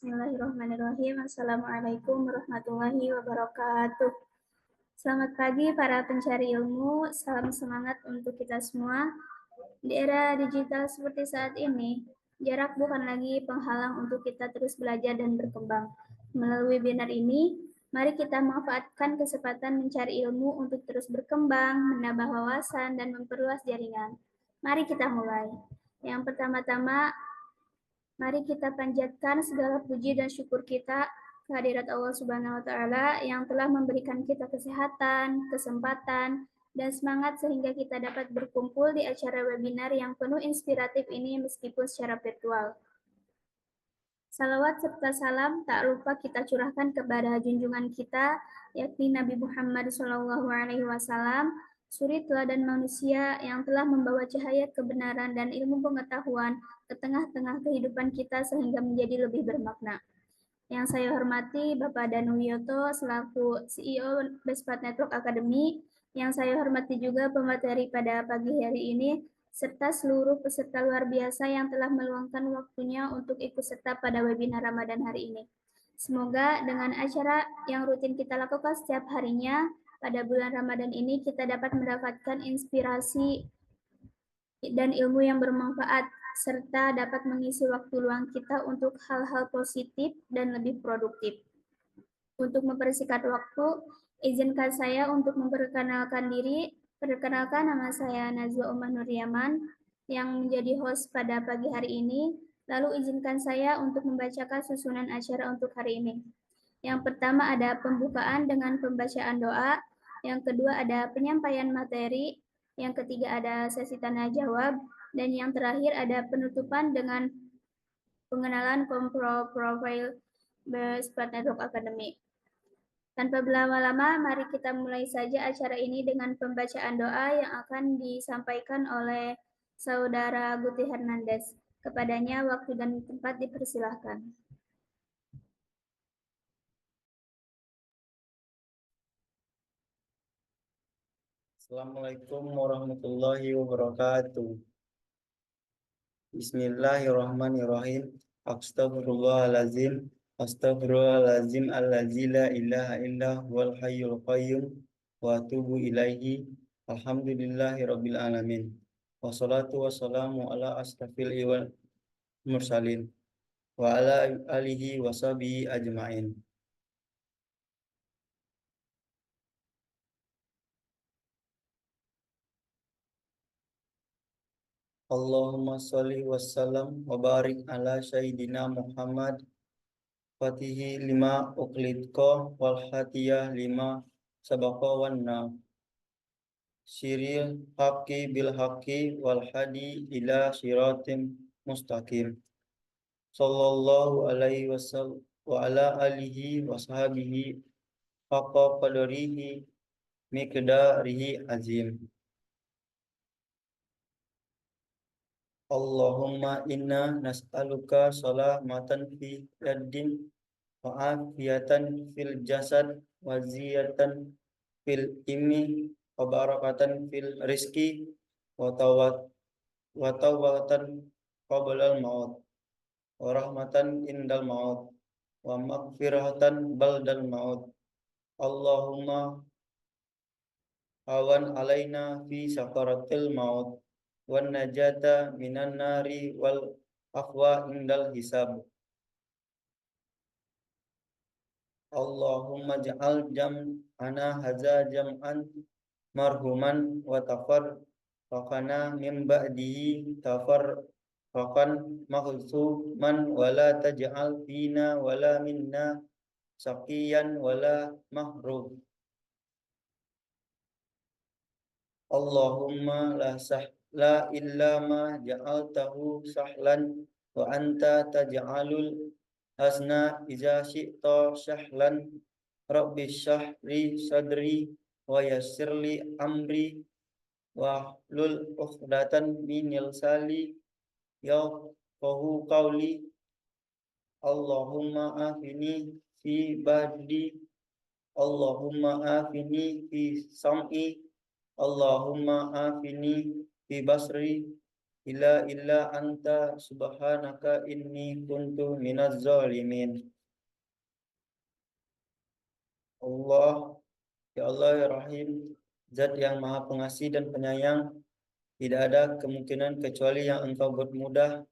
Bismillahirrahmanirrahim. Assalamualaikum warahmatullahi wabarakatuh. Selamat pagi para pencari ilmu. Salam semangat untuk kita semua. Di era digital seperti saat ini, jarak bukan lagi penghalang untuk kita terus belajar dan berkembang. Melalui webinar ini, mari kita manfaatkan kesempatan mencari ilmu untuk terus berkembang, menambah wawasan, dan memperluas jaringan. Mari kita mulai. Yang pertama-tama, mari kita panjatkan segala puji dan syukur kita kehadirat Allah Subhanahu wa taala yang telah memberikan kita kesehatan, kesempatan, dan semangat sehingga kita dapat berkumpul di acara webinar yang penuh inspiratif ini meskipun secara virtual. Salawat serta salam tak lupa kita curahkan kepada junjungan kita, yakni Nabi Muhammad SAW, suri teladan manusia yang telah membawa cahaya kebenaran dan ilmu pengetahuan ke tengah-tengah kehidupan kita sehingga menjadi lebih bermakna. Yang saya hormati Bapak Danu Wiyoto selaku CEO Bespat Network Academy, yang saya hormati juga pemateri pada pagi hari ini, serta seluruh peserta luar biasa yang telah meluangkan waktunya untuk ikut serta pada webinar Ramadan hari ini. Semoga dengan acara yang rutin kita lakukan setiap harinya, pada bulan Ramadan ini kita dapat mendapatkan inspirasi dan ilmu yang bermanfaat, serta dapat mengisi waktu luang kita untuk hal-hal positif dan lebih produktif. Untuk mempersingkat waktu, izinkan saya untuk memperkenalkan diri. Perkenalkan, nama saya Najwa Umar Nuryaman yang menjadi host pada pagi hari ini. Lalu izinkan saya untuk membacakan susunan acara untuk hari ini. Yang pertama ada pembukaan dengan pembacaan doa, yang kedua ada penyampaian materi, yang ketiga ada sesi tanya jawab, dan yang terakhir ada penutupan dengan pengenalan profil Bespat Network Academy. Tanpa berlama-lama, mari kita mulai saja acara ini dengan pembacaan doa yang akan disampaikan oleh Saudara Guti Hernandez. Kepadanya waktu dan tempat dipersilahkan. Assalamualaikum warahmatullahi wabarakatuh. Bismillahirrahmanirrahim. Astagfirullahalazim. Astagfirullahalazim allazi la ilaha illa huwal hayyul qayyum wa atubu ilaihi. Alhamdulillahi rabbil alamin. Wassalatu wassalamu ala asrafil wal mursalin wa ala alihi washabihi ajmain. Allahumma sholli wassalam wa barik ala sayyidina Muhammad Fatihi lima uklidko wal hatiyah lima sabaqa wanna siril haqqi bil haqqi wal hadi ila siratim mustaqim sallallahu alaihi wasallam wa ala alihi wa sahbihi haqqa qadarihi miqdarihi azim. Allahumma inna nas'aluka salamatan fi yaddin wa afiyatan fil jasad wa ziyatan fil ilmi wa barakatan fil rizki wa tawatan qablal maut wa rahmatan indal maut wa maghfiratan baldal maut. Allahumma awan alaina fi sakaratil maut wan najata minan nari wal afwa indal hisab. Allahumma ja'al jam'ana haza jam'an marhuman wa tafarraqana min ba'dihi tafarraqan maghsuman wa la taj'al fina wa la minna saqiyan wa la mahrum. Allahumma la sahla illa ma ja'altahu sahlan wa anta taj'alul hasna iza syi'ta sahlan. Rabbi syahri sadri wa yassirli amri wa hlul uqdatan min lisani yafqahu qawli. Allahumma afini fi baddi, Allahumma afini fi sam'i, Allahumma afini fi basri, illa anta subhanaka inni kuntu minaz zalimin. Allah, ya Allah ya Rahim, Zat yang Maha Pengasih dan Penyayang, tidak ada kemungkinan kecuali yang Engkau buat mudah,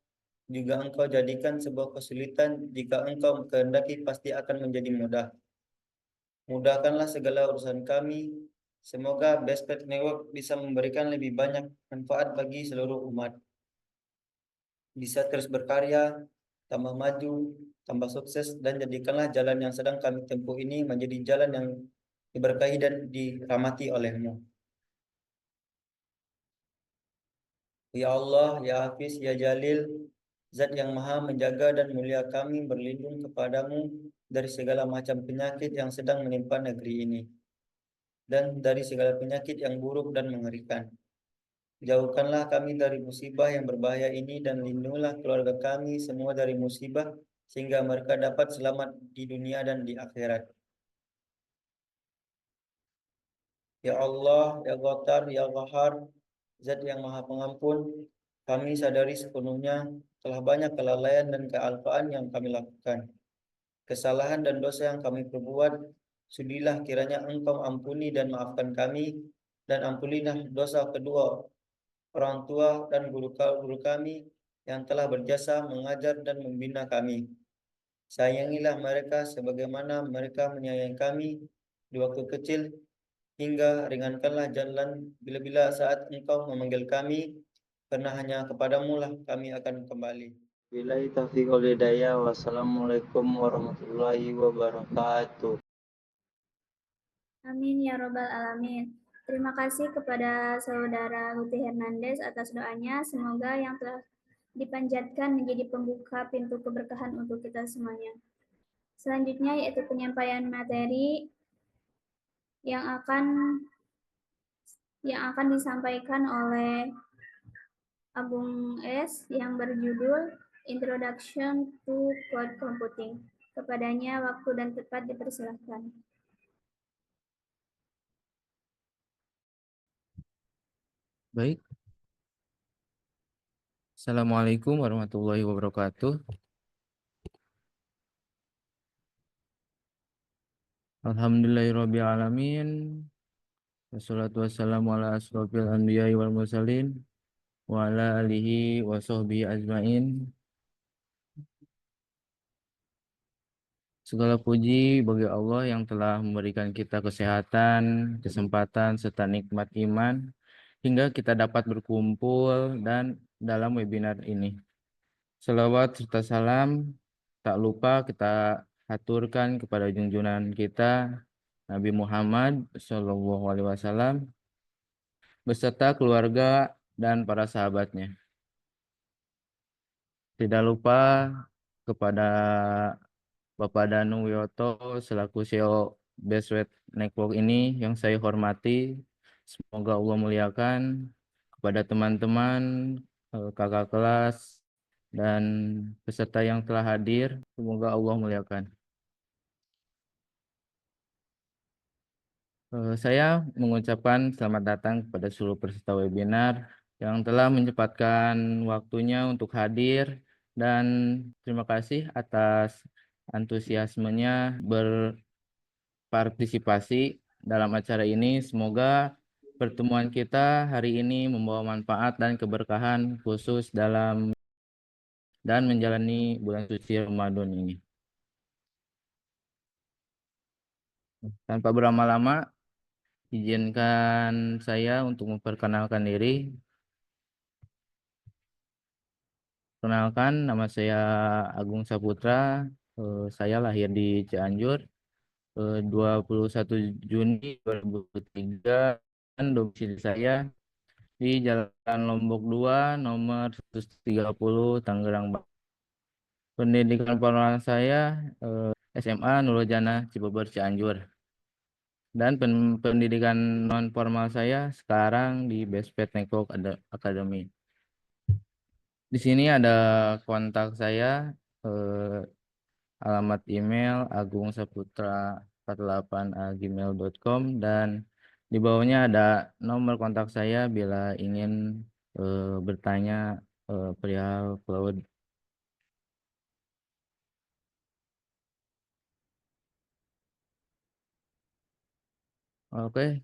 juga Engkau jadikan sebuah kesulitan, jika Engkau kehendaki pasti akan menjadi mudah. Mudahkanlah segala urusan kami. Semoga Bestpet Network bisa memberikan lebih banyak manfaat bagi seluruh umat. Bisa terus berkarya, tambah maju, tambah sukses, dan jadikanlah jalan yang sedang kami tempuh ini menjadi jalan yang diberkahi dan dirahmati oleh-Mu. Ya Allah, ya Hafiz, ya Jalil, Zat yang Maha menjaga dan mulia, kami berlindung kepadamu dari segala macam penyakit yang sedang menimpa negeri ini, dan dari segala penyakit yang buruk dan mengerikan. Jauhkanlah kami dari musibah yang berbahaya ini dan lindungilah keluarga kami semua dari musibah sehingga mereka dapat selamat di dunia dan di akhirat. Ya Allah, ya Ghaffar, ya Ghafar, Zat yang Maha Pengampun, kami sadari sepenuhnya telah banyak kelalaian dan kealpaan yang kami lakukan. Kesalahan dan dosa yang kami perbuat, sudilah kiranya Engkau ampuni dan maafkan kami, dan ampunilah dosa kedua orang tua dan guru kami yang telah berjasa mengajar dan membina kami. Sayangilah mereka sebagaimana mereka menyayangi kami di waktu kecil, hingga ringankanlah jalan bila-bila saat Engkau memanggil kami, karena hanya kepadamu lah kami akan kembali. Billahi taufiq wal hidayah. Wassalamualaikum warahmatullahi wabarakatuh. Amin ya robbal alamin. Terima kasih kepada saudara Luti Hernandez atas doanya. Semoga yang telah dipanjatkan menjadi pembuka pintu keberkahan untuk kita semuanya. Selanjutnya yaitu penyampaian materi yang akan disampaikan oleh Agung S yang berjudul Introduction to Cloud Computing. Kepadanya waktu dan tempat dipersilahkan. Baik. Assalamualaikum warahmatullahi wabarakatuh. Alhamdulillahirabbil alamin. Wassalatu wassalamu ala asrofil anbiya'i wal mursalin wa ala alihi wa sahbihi ajmain. Segala puji bagi Allah yang telah memberikan kita kesehatan, kesempatan, serta nikmat iman hingga kita dapat berkumpul dan dalam webinar ini. Selawat serta salam tak lupa kita aturkan kepada junjungan kita Nabi Muhammad SAW beserta keluarga dan para sahabatnya. Tidak lupa kepada Bapak Danu Wiyoto selaku CEO Bestwet Network ini yang saya hormati. Semoga Allah muliakan. Kepada teman-teman, kakak kelas, dan peserta yang telah hadir, semoga Allah muliakan. Saya mengucapkan selamat datang kepada seluruh peserta webinar yang telah menyempatkan waktunya untuk hadir, dan terima kasih atas antusiasmenya berpartisipasi dalam acara ini. Semoga pertemuan kita hari ini membawa manfaat dan keberkahan khusus dalam dan menjalani bulan suci Ramadan ini. Tanpa berlama-lama, izinkan saya untuk memperkenalkan diri. Kenalkan, nama saya Agung Saputra. Saya lahir di Cianjur 21 Juni 2003, dan domisili saya di Jalan Lombok 2, nomor 130, Tangerang. Pendidikan formal saya SMA Nurul Jannah Cibober Cianjur. Dan pendidikan non formal saya sekarang di Bestpet Network Academy. Di sini ada kontak saya, alamat email agungsaputra48@gmail.com, dan di bawahnya ada nomor kontak saya bila ingin bertanya perihal cloud. Oke,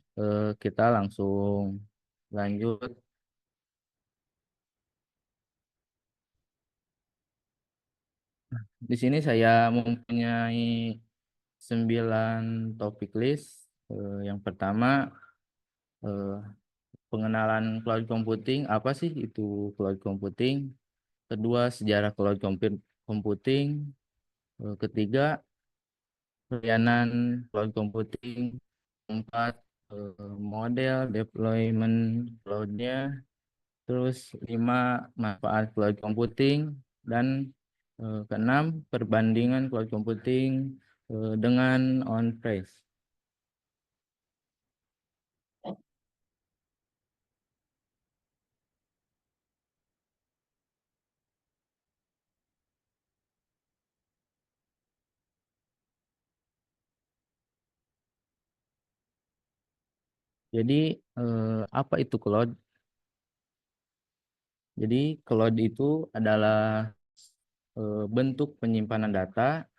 kita langsung lanjut. Di sini saya mempunyai 9 topik list. Yang pertama, eh, pengenalan cloud computing. Apa sih itu cloud computing? Kedua, sejarah cloud computing. Ketiga, pelayanan cloud computing. Keempat, model deployment cloud-nya. Terus 5, manfaat cloud computing. Dan keenam, perbandingan cloud computing dengan on-premise. Jadi apa itu cloud? Jadi cloud itu adalah bentuk penyimpanan data,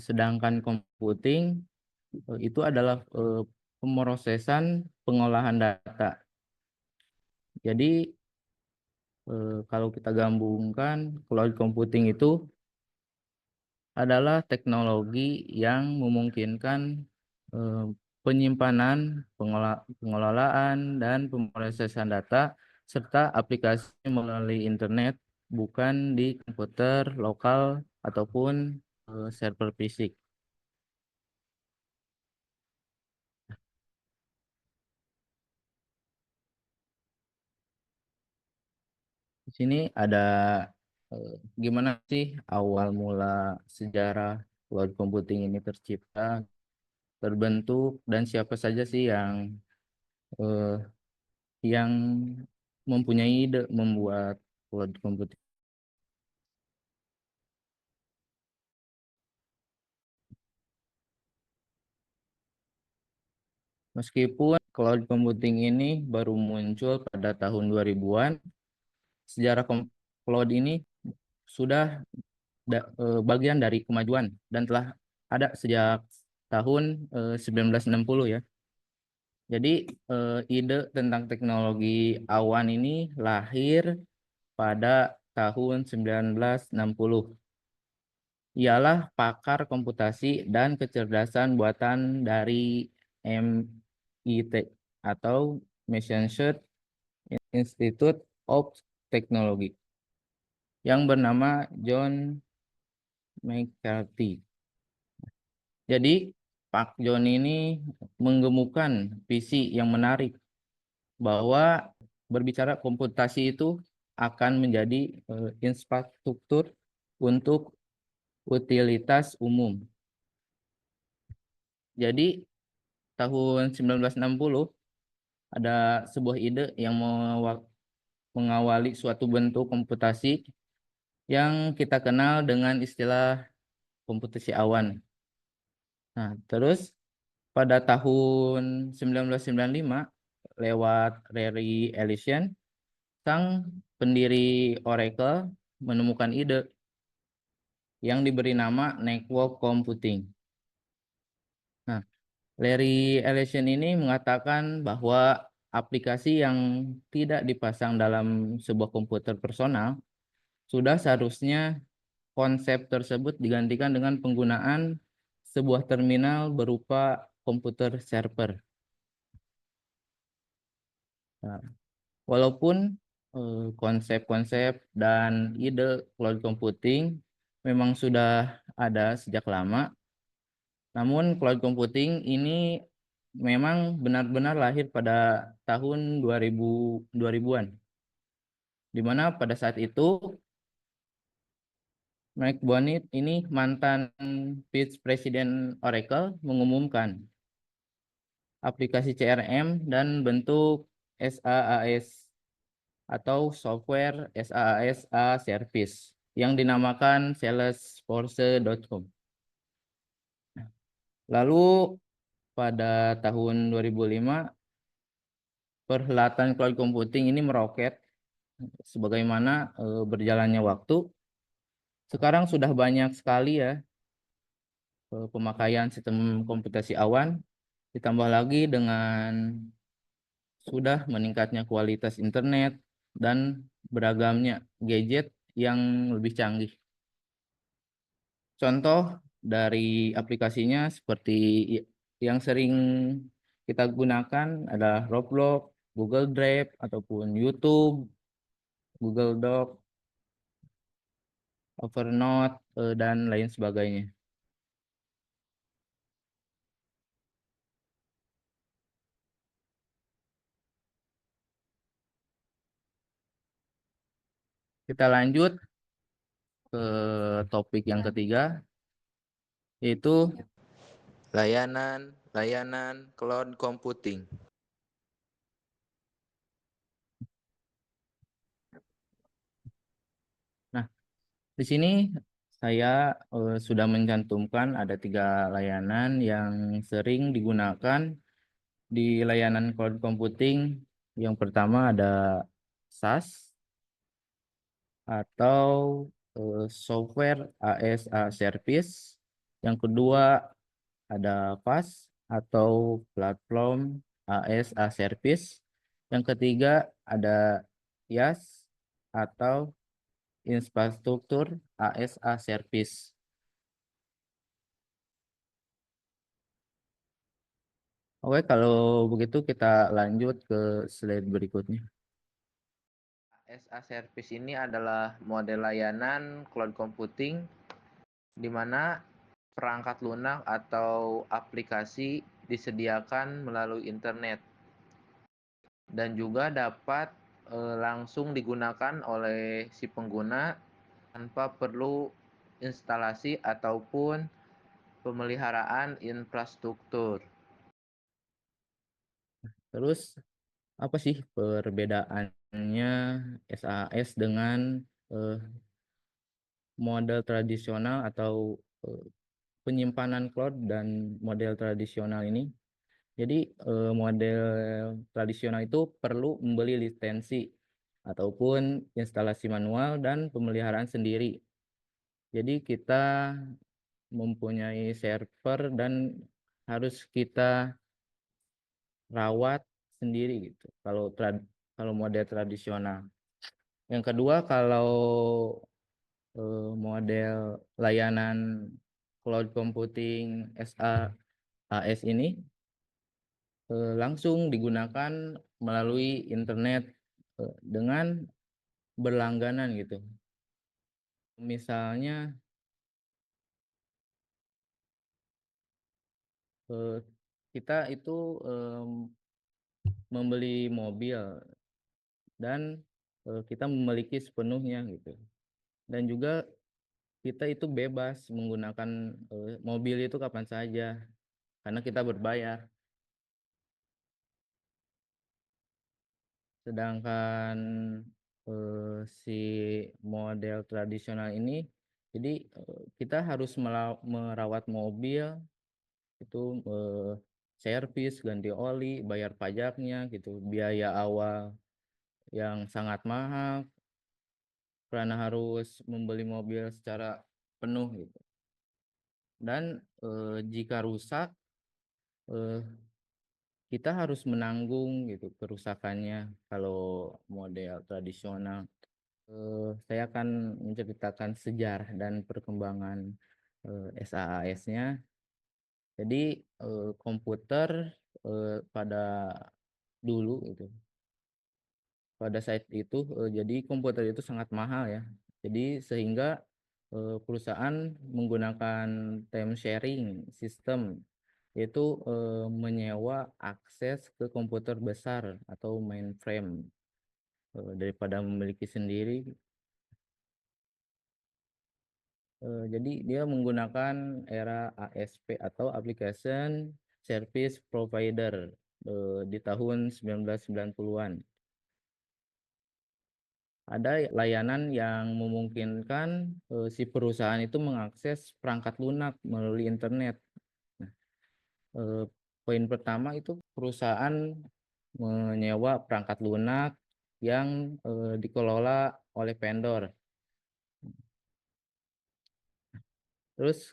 sedangkan computing itu adalah pemrosesan pengolahan data. Jadi kalau kita gabungkan, cloud computing itu adalah teknologi yang memungkinkan eh, penyimpanan, pengelolaan, dan pemrosesan data serta aplikasi melalui internet, bukan di komputer lokal ataupun server fisik. Di sini ada gimana sih awal mula sejarah cloud computing ini tercipta, terbentuk, dan siapa saja sih eh, yang mempunyai ide membuat cloud computing. Meskipun cloud computing ini baru muncul pada tahun 2000-an, sejarah cloud ini sudah bagian dari kemajuan dan telah ada sejak tahun 1960 ya. Jadi ide tentang teknologi awan ini lahir pada tahun 1960. Ialah pakar komputasi dan kecerdasan buatan dari MIT atau Massachusetts Institute of Technology yang bernama John McCarthy. Jadi Pak John ini menggemukan visi yang menarik bahwa berbicara komputasi itu akan menjadi infrastruktur untuk utilitas umum. Jadi tahun 1960 ada sebuah ide yang mengawali suatu bentuk komputasi yang kita kenal dengan istilah komputasi awan. Nah, terus pada tahun 1995 lewat Larry Ellison, sang pendiri Oracle menemukan ide yang diberi nama network computing. Nah, Larry Ellison ini mengatakan bahwa aplikasi yang tidak dipasang dalam sebuah komputer personal sudah seharusnya konsep tersebut digantikan dengan penggunaan sebuah terminal berupa komputer server. Nah, walaupun konsep-konsep dan ide cloud computing memang sudah ada sejak lama, namun cloud computing ini memang benar-benar lahir pada tahun 2000-an, di mana pada saat itu Mike Bonnet ini mantan vice president Oracle mengumumkan aplikasi CRM dan bentuk SaaS atau software SaaS service yang dinamakan Salesforce.com. Lalu pada tahun 2005 perhelatan cloud computing ini meroket sebagaimana berjalannya waktu. Sekarang sudah banyak sekali ya pemakaian sistem komputasi awan, ditambah lagi dengan sudah meningkatnya kualitas internet dan beragamnya gadget yang lebih canggih. Contoh dari aplikasinya seperti yang sering kita gunakan adalah Roblox, Google Drive, ataupun YouTube, Google Doc, Evernote, dan lain sebagainya. Kita lanjut ke topik yang ketiga, yaitu layanan cloud computing. Nah, di sini saya sudah mencantumkan ada 3 layanan yang sering digunakan di layanan cloud computing. Yang pertama ada SaaS atau software as a service. Yang kedua ada PaaS atau platform as a service. Yang ketiga ada IaaS atau infrastruktur as a service. Oke, kalau begitu kita lanjut ke slide berikutnya. as a service ini adalah model layanan cloud computing di mana perangkat lunak atau aplikasi disediakan melalui internet dan juga dapat langsung digunakan oleh si pengguna tanpa perlu instalasi ataupun pemeliharaan infrastruktur. Terus apa sih perbedaannya SAS dengan model tradisional atau penyimpanan cloud dan model tradisional ini? Jadi model tradisional itu perlu membeli lisensi ataupun instalasi manual dan pemeliharaan sendiri. Jadi kita mempunyai server dan harus kita rawat sendiri gitu. Kalau model tradisional. Yang kedua, kalau model layanan cloud computing SAS ini langsung digunakan melalui internet dengan berlangganan gitu. Misalnya kita itu membeli mobil dan kita memiliki sepenuhnya gitu. Dan juga kita itu bebas menggunakan mobil itu kapan saja karena kita berbayar. Sedangkan si model tradisional ini, jadi kita harus merawat mobil itu, servis, ganti oli, bayar pajaknya gitu, biaya awal yang sangat mahal karena harus membeli mobil secara penuh gitu. Dan jika rusak, kita harus menanggung gitu kerusakannya kalau model tradisional. Saya akan menceritakan sejarah dan perkembangan SAS-nya. Jadi komputer pada dulu itu, pada saat itu jadi komputer itu sangat mahal ya. Jadi sehingga perusahaan menggunakan time sharing system, yaitu menyewa akses ke komputer besar atau mainframe daripada memiliki sendiri. Jadi dia menggunakan era ASP atau Application Service Provider di tahun 1990-an. Ada layanan yang memungkinkan si perusahaan itu mengakses perangkat lunak melalui internet. Nah, poin pertama itu perusahaan menyewa perangkat lunak yang dikelola oleh vendor. Terus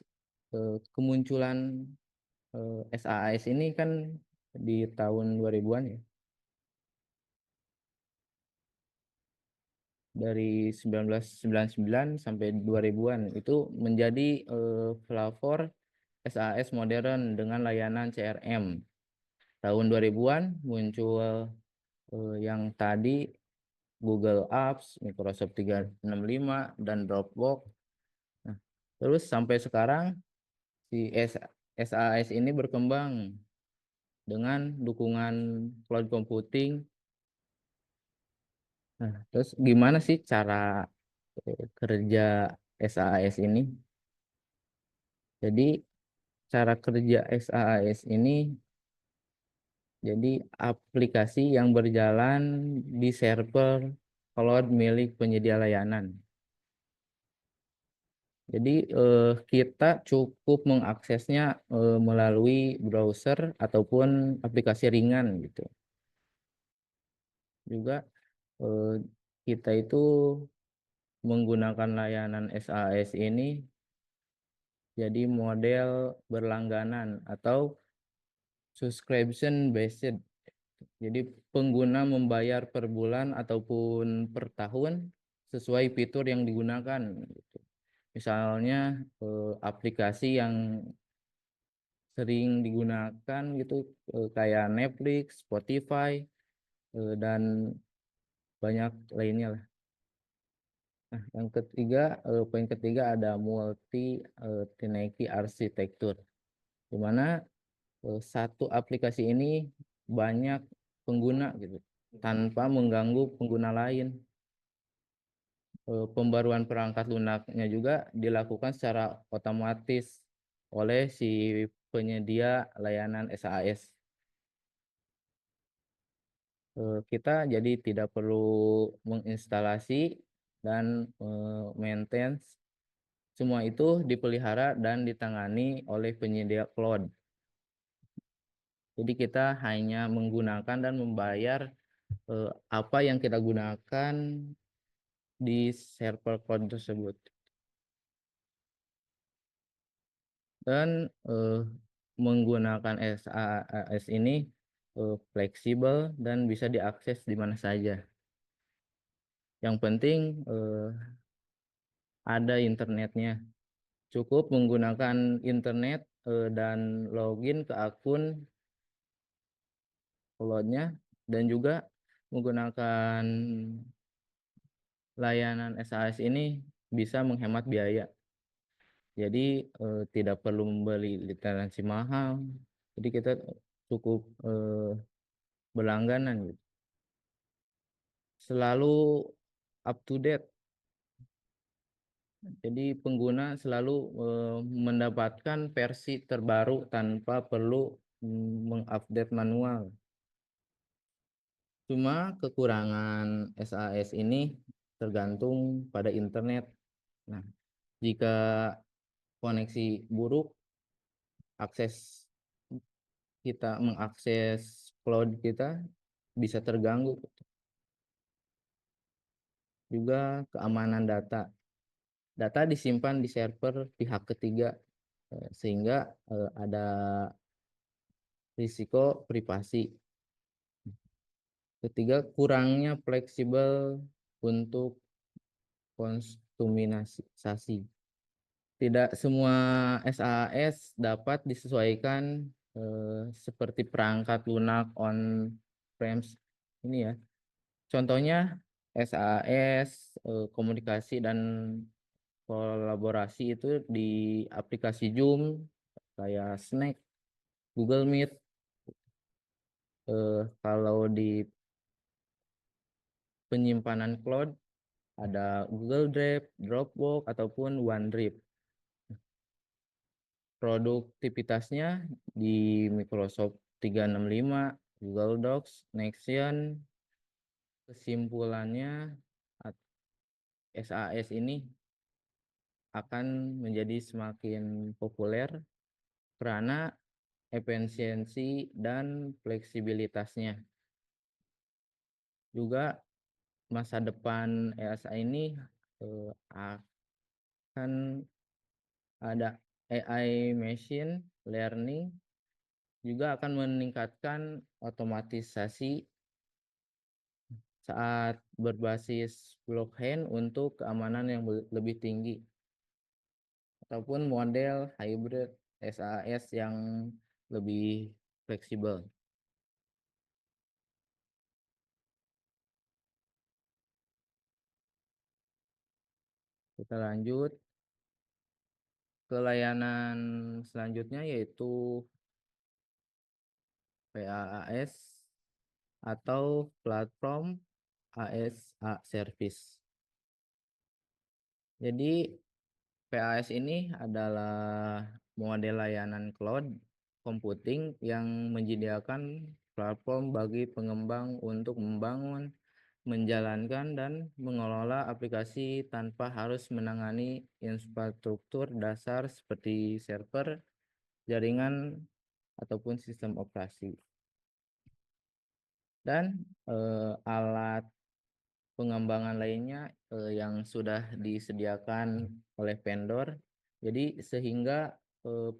kemunculan SaaS ini kan di tahun 2000-an ya. Dari 1999 sampai 2000-an itu menjadi pelapor SaaS modern dengan layanan CRM. Tahun 2000-an muncul yang tadi Google Apps, Microsoft 365 dan Dropbox. Nah, terus sampai sekarang si SaaS ini berkembang dengan dukungan cloud computing. Nah, terus gimana sih cara kerja SaaS ini? Jadi cara kerja SaaS ini jadi aplikasi yang berjalan di server cloud milik penyedia layanan. Jadi kita cukup mengaksesnya melalui browser ataupun aplikasi ringan gitu. Juga kita itu menggunakan layanan SaaS ini jadi model berlangganan atau subscription based. Jadi pengguna membayar per bulan ataupun per tahun sesuai fitur yang digunakan gitu. Misalnya aplikasi yang sering digunakan gitu kayak Netflix, Spotify dan banyak lainnya lah. Nah, yang ketiga, poin ketiga ada multi tenancy arsitektur, di mana satu aplikasi ini banyak pengguna gitu tanpa mengganggu pengguna lain. Pembaruan perangkat lunaknya juga dilakukan secara otomatis oleh si penyedia layanan SaaS. Kita jadi tidak perlu menginstalasi dan maintenance. Semua itu dipelihara dan ditangani oleh penyedia cloud. Jadi kita hanya menggunakan dan membayar apa yang kita gunakan di server cloud tersebut. Dan menggunakan SaaS ini fleksibel dan bisa diakses di mana saja. Yang penting ada internetnya. Cukup menggunakan internet dan login ke akun cloud-nya dan juga menggunakan layanan SaaS ini bisa menghemat biaya. Jadi tidak perlu membeli lisensi mahal. Jadi kita cukup berlangganan gitu. Selalu up to date. Jadi pengguna selalu mendapatkan versi terbaru tanpa perlu mengupdate manual. Cuma kekurangan SaaS ini tergantung pada internet. Nah, jika koneksi buruk, kita mengakses cloud kita bisa terganggu. Juga keamanan data. Data disimpan di server pihak ketiga sehingga ada risiko privasi. Ketiga, kurangnya fleksibel untuk kustomisasi. Tidak semua SaaS dapat disesuaikan seperti perangkat lunak on-premise ini ya. Contohnya SaaS komunikasi dan kolaborasi itu di aplikasi Zoom kayak Slack, Google Meet. Kalau di penyimpanan cloud ada Google Drive, Dropbox ataupun OneDrive. Produktivitasnya di Microsoft 365, Google Docs, Nexion. Kesimpulannya SaaS ini akan menjadi semakin populer karena efisiensi dan fleksibilitasnya. Juga masa depan EASA ini akan ada AI machine learning, juga akan meningkatkan otomatisasi saat berbasis blockchain untuk keamanan yang lebih tinggi, ataupun model hybrid SAS yang lebih fleksibel. Kita lanjut ke layanan selanjutnya, yaitu PaaS atau platform ASA service. Jadi PaaS ini adalah model layanan cloud computing yang menyediakan platform bagi pengembang untuk membangun, menjalankan, dan mengelola aplikasi tanpa harus menangani infrastruktur dasar seperti server, jaringan, ataupun sistem operasi. Dan alat pengembangan lainnya yang sudah disediakan oleh vendor. Jadi sehingga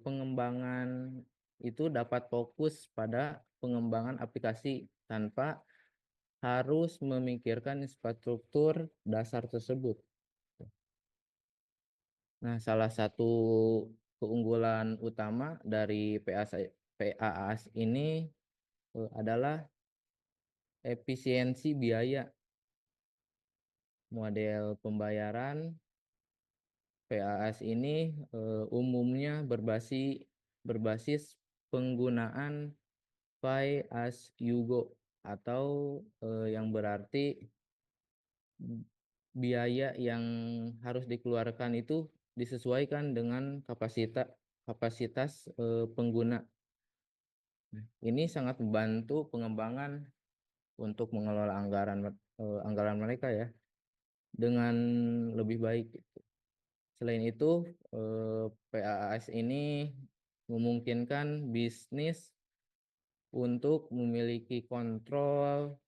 pengembangan itu dapat fokus pada pengembangan aplikasi tanpa harus memikirkan infrastruktur dasar tersebut. Nah, salah satu keunggulan utama dari PaaS ini adalah efisiensi biaya. Model pembayaran PaaS ini umumnya berbasis penggunaan pay as you go, atau yang berarti biaya yang harus dikeluarkan itu disesuaikan dengan kapasitas pengguna. Ini sangat membantu pengembangan untuk mengelola anggaran mereka ya dengan lebih baik. Selain itu, PaaS ini memungkinkan bisnis untuk memiliki kontrol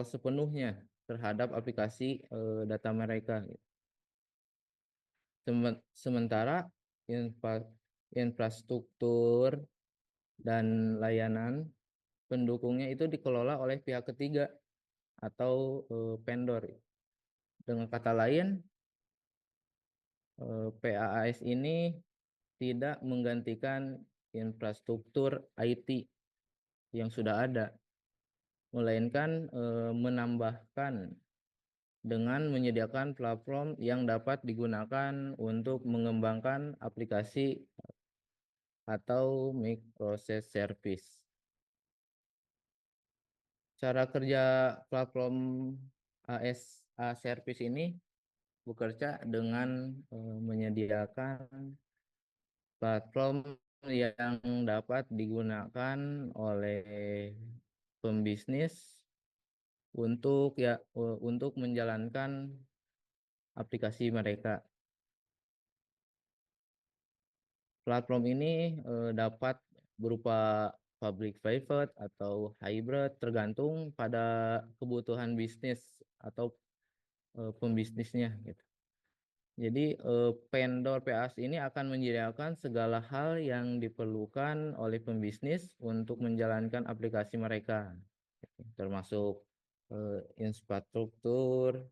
sepenuhnya terhadap aplikasi data mereka. Sementara infrastruktur dan layanan pendukungnya itu dikelola oleh pihak ketiga atau vendor. Dengan kata lain, PaaS ini tidak menggantikan infrastruktur IT yang sudah ada, melainkan menambahkan dengan menyediakan platform yang dapat digunakan untuk mengembangkan aplikasi atau microservice. Cara kerja platform ASA service ini bekerja dengan menyediakan platform yang dapat digunakan oleh pembisnis untuk menjalankan aplikasi mereka. Platform ini dapat berupa public private atau hybrid tergantung pada kebutuhan bisnis atau pembisnisnya gitu. Jadi vendor PaaS ini akan menyediakan segala hal yang diperlukan oleh pembisnis untuk menjalankan aplikasi mereka, termasuk infrastruktur,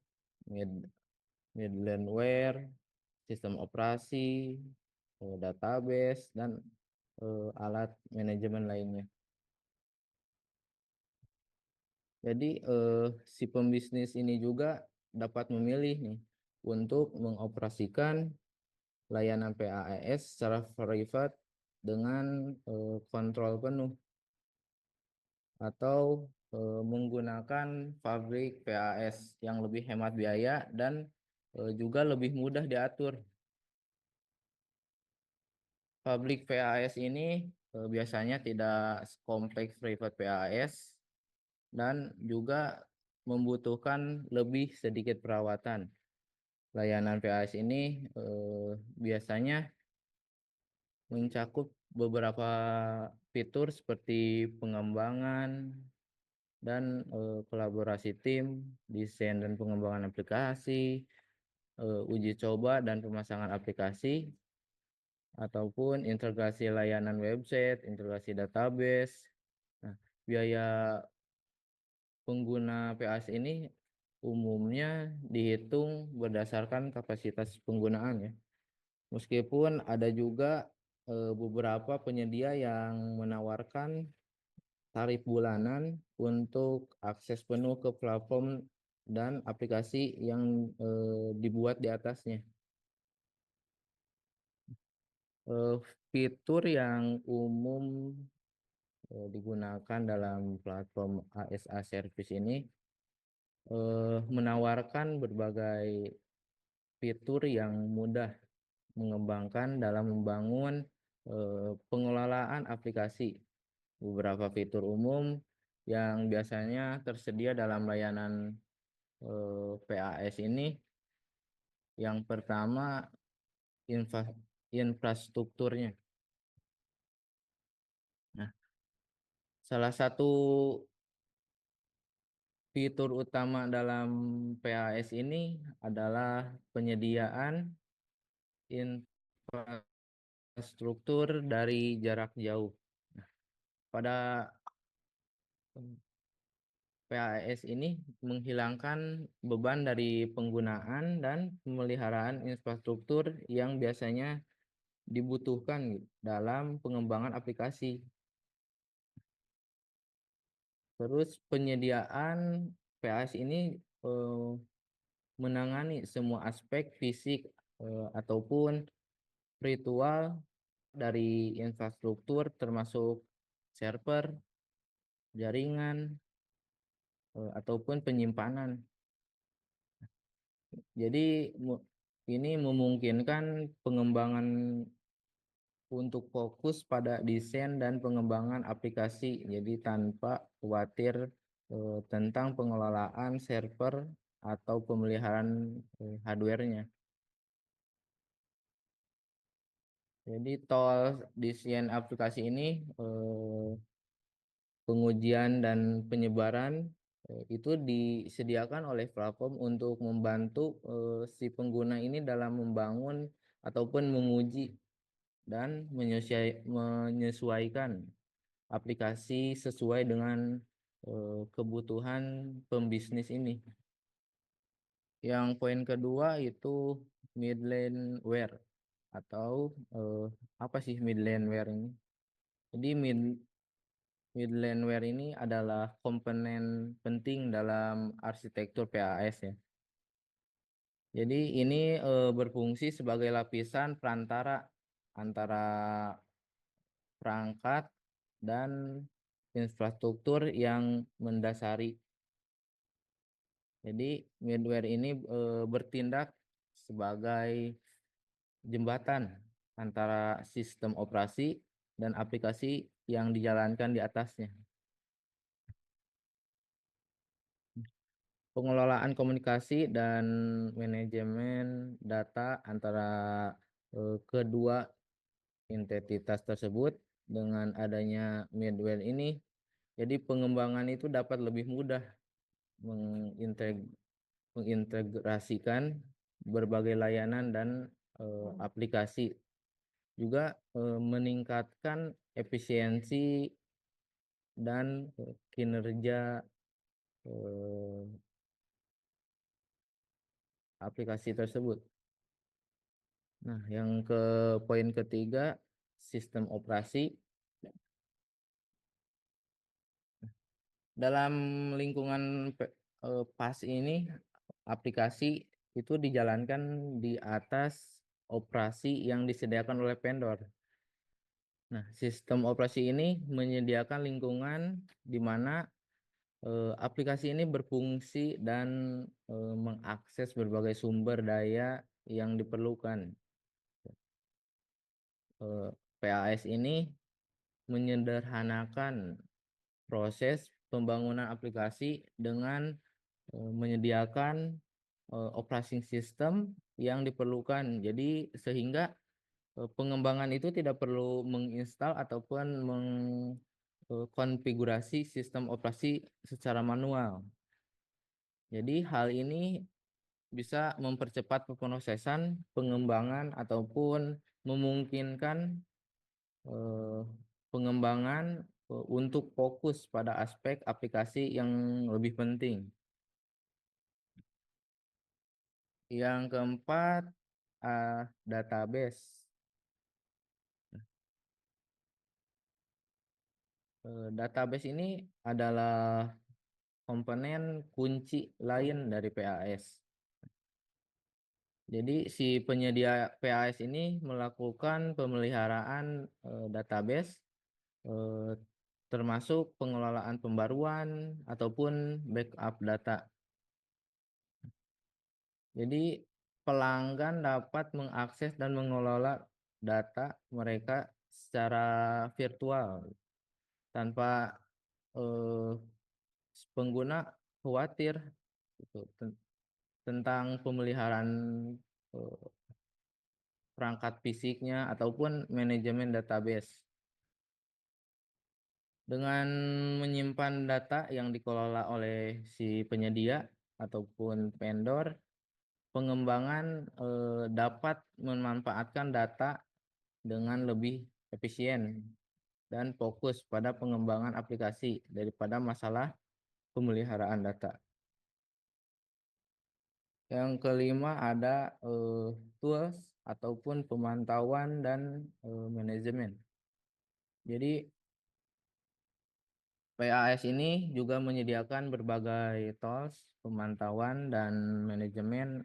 middleware, sistem operasi, database, dan alat manajemen lainnya. Jadi si pembisnis ini juga dapat memilih nih untuk mengoperasikan layanan PaaS secara private dengan kontrol penuh, atau menggunakan pabrik PaaS yang lebih hemat biaya dan juga lebih mudah diatur. Public PaaS ini biasanya tidak kompleks private PaaS dan juga membutuhkan lebih sedikit perawatan. Layanan PaaS ini biasanya mencakup beberapa fitur seperti pengembangan dan kolaborasi tim, desain dan pengembangan aplikasi, uji coba dan pemasangan aplikasi, ataupun integrasi layanan website, integrasi database. Nah, biaya pengguna PAS ini umumnya dihitung berdasarkan kapasitas penggunaan ya. Meskipun ada juga beberapa penyedia yang menawarkan tarif bulanan untuk akses penuh ke platform dan aplikasi yang dibuat di atasnya. Fitur yang umum digunakan dalam platform ASA Service ini menawarkan berbagai fitur yang mudah mengembangkan dalam membangun pengelolaan aplikasi. Beberapa fitur umum yang biasanya tersedia dalam layanan PAS ini, yang pertama infrastrukturnya. Nah, salah satu fitur utama dalam PAS ini adalah penyediaan infrastruktur dari jarak jauh. Nah, pada PAS ini menghilangkan beban dari penggunaan dan pemeliharaan infrastruktur yang biasanya dibutuhkan dalam pengembangan aplikasi. Terus penyediaan PAS ini menangani semua aspek fisik ataupun virtual dari infrastruktur termasuk server, jaringan, ataupun penyimpanan. Jadi ini memungkinkan pengembangan untuk fokus pada desain dan pengembangan aplikasi. Jadi tanpa khawatir tentang pengelolaan server atau pemeliharaan hardware-nya. Jadi tool desain aplikasi ini pengujian dan penyebaran itu disediakan oleh platform untuk membantu si pengguna ini dalam membangun ataupun menguji dan menyesuaikan aplikasi sesuai dengan kebutuhan pembisnis ini. Yang poin kedua itu middleware atau apa sih middleware ini? Jadi middleware ini adalah komponen penting dalam arsitektur PAS ya. Jadi ini berfungsi sebagai lapisan perantara antara perangkat dan infrastruktur yang mendasari. Jadi middleware ini bertindak sebagai jembatan antara sistem operasi dan aplikasi yang dijalankan di atasnya. Pengelolaan komunikasi dan manajemen data antara kedua entitas tersebut dengan adanya middleware ini, jadi pengembangan itu dapat lebih mudah mengintegrasikan berbagai layanan dan aplikasi, juga meningkatkan efisiensi dan kinerja aplikasi tersebut. Nah, yang ke poin ketiga, sistem operasi. Dalam lingkungan PAS ini, aplikasi itu dijalankan di atas operasi yang disediakan oleh vendor. Nah, sistem operasi ini menyediakan lingkungan di mana aplikasi ini berfungsi dan mengakses berbagai sumber daya yang diperlukan. PAS ini menyederhanakan proses pembangunan aplikasi dengan menyediakan operating system yang diperlukan. Jadi sehingga pengembangan itu tidak perlu menginstal ataupun konfigurasi sistem operasi secara manual. Jadi hal ini bisa mempercepat pemrosesan, pengembangan ataupun memungkinkan pengembangan untuk fokus pada aspek aplikasi yang lebih penting. Yang keempat, database. Database ini adalah komponen kunci lain dari PAS. Jadi si penyedia PAS ini melakukan pemeliharaan database termasuk pengelolaan pembaruan ataupun backup data. Jadi pelanggan dapat mengakses dan mengelola data mereka secara virtual tanpa pengguna khawatir gitu, tentang pemeliharaan perangkat fisiknya ataupun manajemen database. Dengan menyimpan data yang dikelola oleh si penyedia ataupun vendor, pengembangan dapat memanfaatkan data dengan lebih efisien dan fokus pada pengembangan aplikasi daripada masalah pemeliharaan data. Yang kelima ada tools ataupun pemantauan dan manajemen. Jadi PAS ini juga menyediakan berbagai tools pemantauan dan manajemen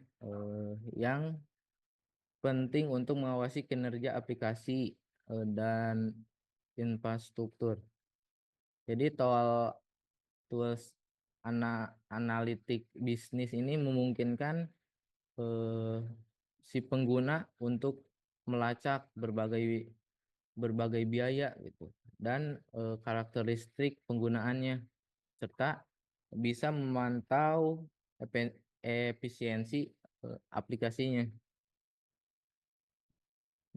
yang penting untuk mengawasi kinerja aplikasi dan infrastruktur. Jadi tools analitik bisnis ini memungkinkan si pengguna untuk melacak berbagai biaya gitu dan karakteristik penggunaannya serta bisa memantau efisiensi aplikasinya.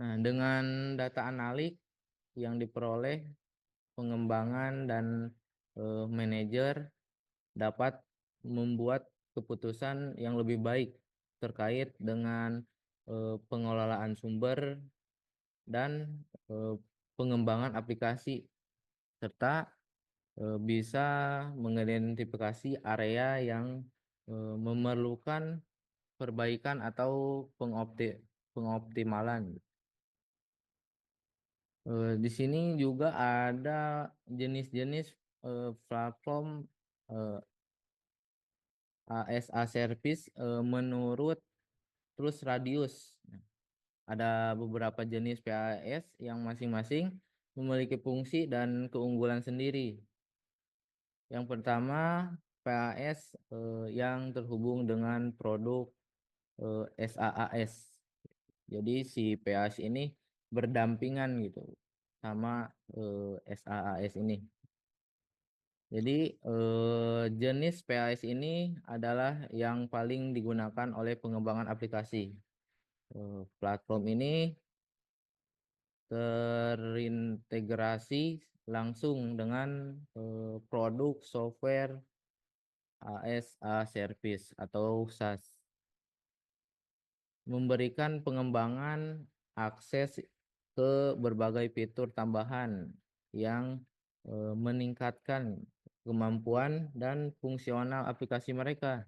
Nah, dengan data analik yang diperoleh, pengembangan dan manajer dapat membuat keputusan yang lebih baik terkait dengan pengelolaan sumber dan pengembangan aplikasi serta bisa mengidentifikasi area yang memerlukan perbaikan atau pengoptimalan. Di sini juga ada jenis-jenis platform ASA service menurut terus radius. Ada beberapa jenis PAS yang masing-masing memiliki fungsi dan keunggulan sendiri. Yang pertama, PAS yang terhubung dengan produk SaaS. Jadi si PAS ini berdampingan gitu sama SaaS ini. Jadi jenis PAS ini adalah yang paling digunakan oleh pengembangan aplikasi. Platform ini terintegrasi langsung dengan produk software ASA service atau SaaS, memberikan pengembangan akses ke berbagai fitur tambahan yang meningkatkan kemampuan dan fungsional aplikasi mereka.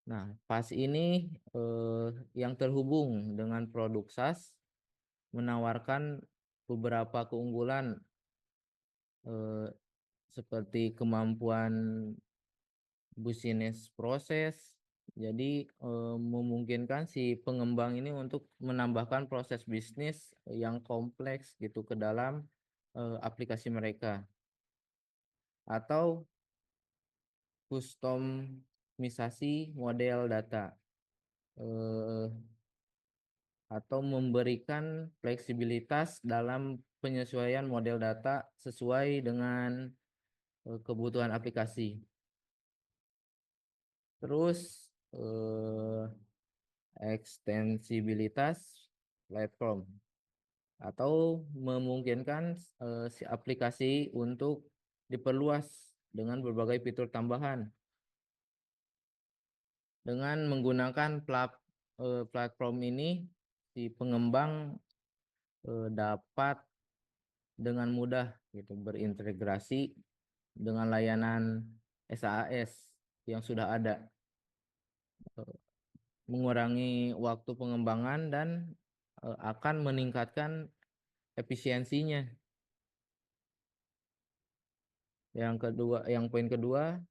Nah, PAS ini yang terhubung dengan produk SaaS menawarkan beberapa keunggulan seperti kemampuan business proses. Jadi memungkinkan si pengembang ini untuk menambahkan proses bisnis yang kompleks gitu ke dalam aplikasi mereka, atau kustomisasi model data, atau memberikan fleksibilitas dalam penyesuaian model data sesuai dengan kebutuhan aplikasi. Terus ekstensibilitas platform. atau memungkinkan si aplikasi untuk diperluas dengan berbagai fitur tambahan. Dengan menggunakan platform ini, si pengembang dapat dengan mudah gitu berintegrasi dengan layanan SaaS yang sudah ada, mengurangi waktu pengembangan dan akan meningkatkan efisiensinya. Yang poin kedua,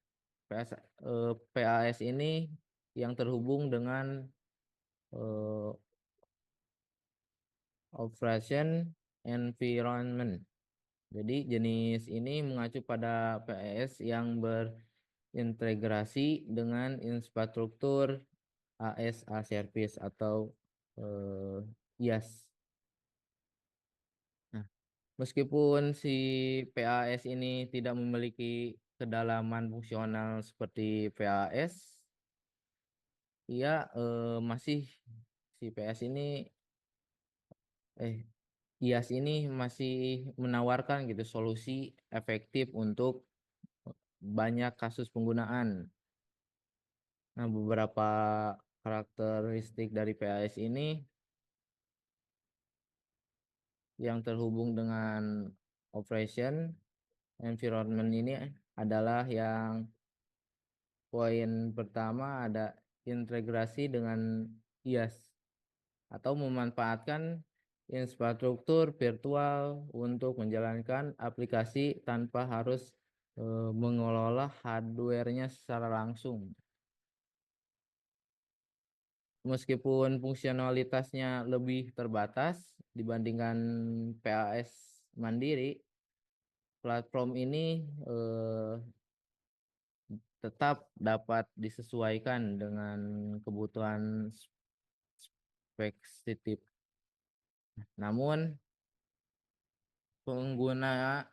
PAS ini yang terhubung dengan operation environment. Jadi jenis ini mengacu pada PAS yang berintegrasi dengan infrastruktur AS service atau IaaS. Nah, meskipun si PAS ini tidak memiliki kedalaman fungsional seperti PAS, ia masih si PAS ini IaaS ini masih menawarkan gitu solusi efektif untuk banyak kasus penggunaan. Nah, beberapa karakteristik dari PAS ini yang terhubung dengan operation environment ini adalah yang poin pertama ada integrasi dengan IaaS atau memanfaatkan infrastruktur virtual untuk menjalankan aplikasi tanpa harus mengelola hardware-nya secara langsung. Meskipun fungsionalitasnya lebih terbatas dibandingkan PAS mandiri, platform ini tetap dapat disesuaikan dengan kebutuhan spesifik. Namun pengguna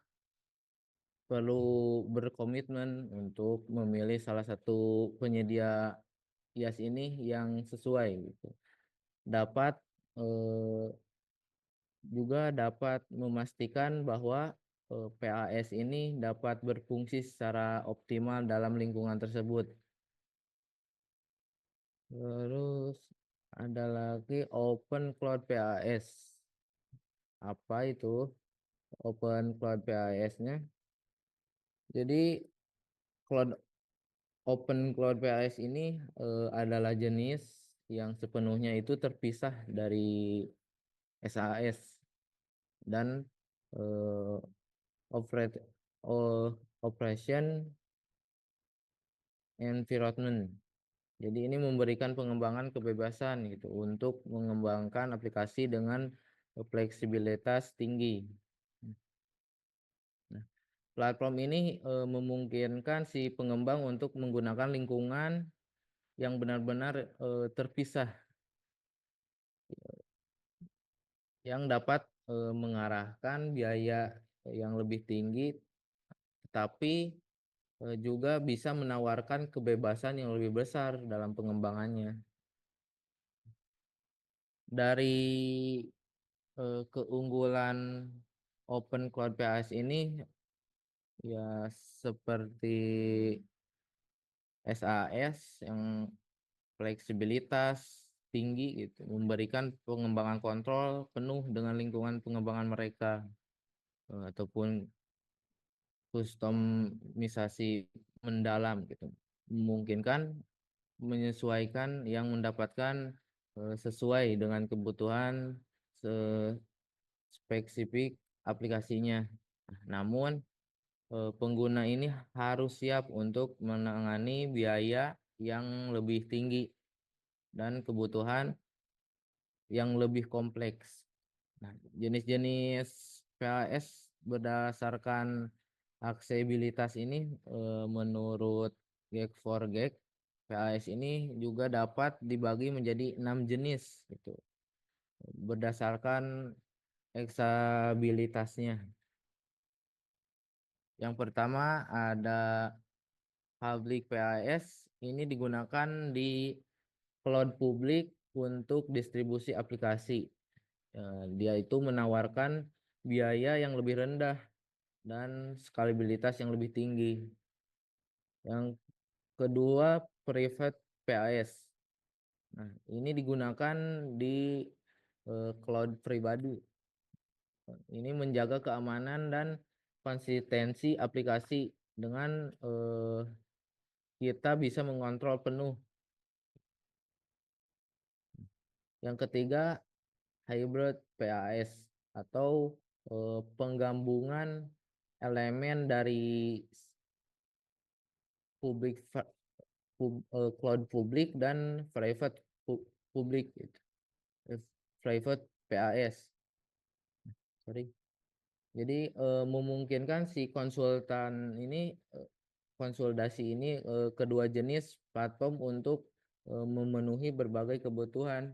perlu berkomitmen untuk memilih salah satu penyedia IaaS ini yang sesuai gitu. Juga dapat memastikan bahwa PAS ini dapat berfungsi secara optimal dalam lingkungan tersebut. Terus ada lagi Open Cloud PAS. Apa itu Open Cloud PAS-nya? Jadi Open Cloud PAS ini adalah jenis yang sepenuhnya itu terpisah dari SaaS dan operation environment. Jadi ini memberikan pengembangan kebebasan gitu untuk mengembangkan aplikasi dengan fleksibilitas tinggi. Nah, platform ini memungkinkan si pengembang untuk menggunakan lingkungan yang benar-benar terpisah, yang dapat mengarahkan biaya yang lebih tinggi, tetapi juga bisa menawarkan kebebasan yang lebih besar dalam pengembangannya. Dari keunggulan Open Cloud PAS ini ya seperti SAS yang fleksibilitas tinggi gitu, memberikan pengembangan kontrol penuh dengan lingkungan pengembangan mereka, ataupun kustomisasi mendalam gitu, memungkinkan menyesuaikan yang mendapatkan sesuai dengan kebutuhan spesifik aplikasinya. Namun pengguna ini harus siap untuk menangani biaya yang lebih tinggi dan kebutuhan yang lebih kompleks. Nah, jenis-jenis PAS berdasarkan aksesibilitas ini menurut Gag4Gag, PAS ini juga dapat dibagi menjadi 6 jenis gitu, berdasarkan aksesibilitasnya. Yang pertama ada public PAS, ini digunakan di cloud publik untuk distribusi aplikasi. Dia itu menawarkan biaya yang lebih rendah dan skalabilitas yang lebih tinggi. Yang kedua, private PAS. Nah, ini digunakan di cloud pribadi. Ini menjaga keamanan dan konsistensi aplikasi dengan kita bisa mengontrol penuh. Yang ketiga, hybrid PAS atau penggabungan elemen dari cloud publik dan private publik gitu. Private PAS. Sorry. Jadi memungkinkan si konsultan ini konsultasi ini kedua jenis platform untuk memenuhi berbagai kebutuhan.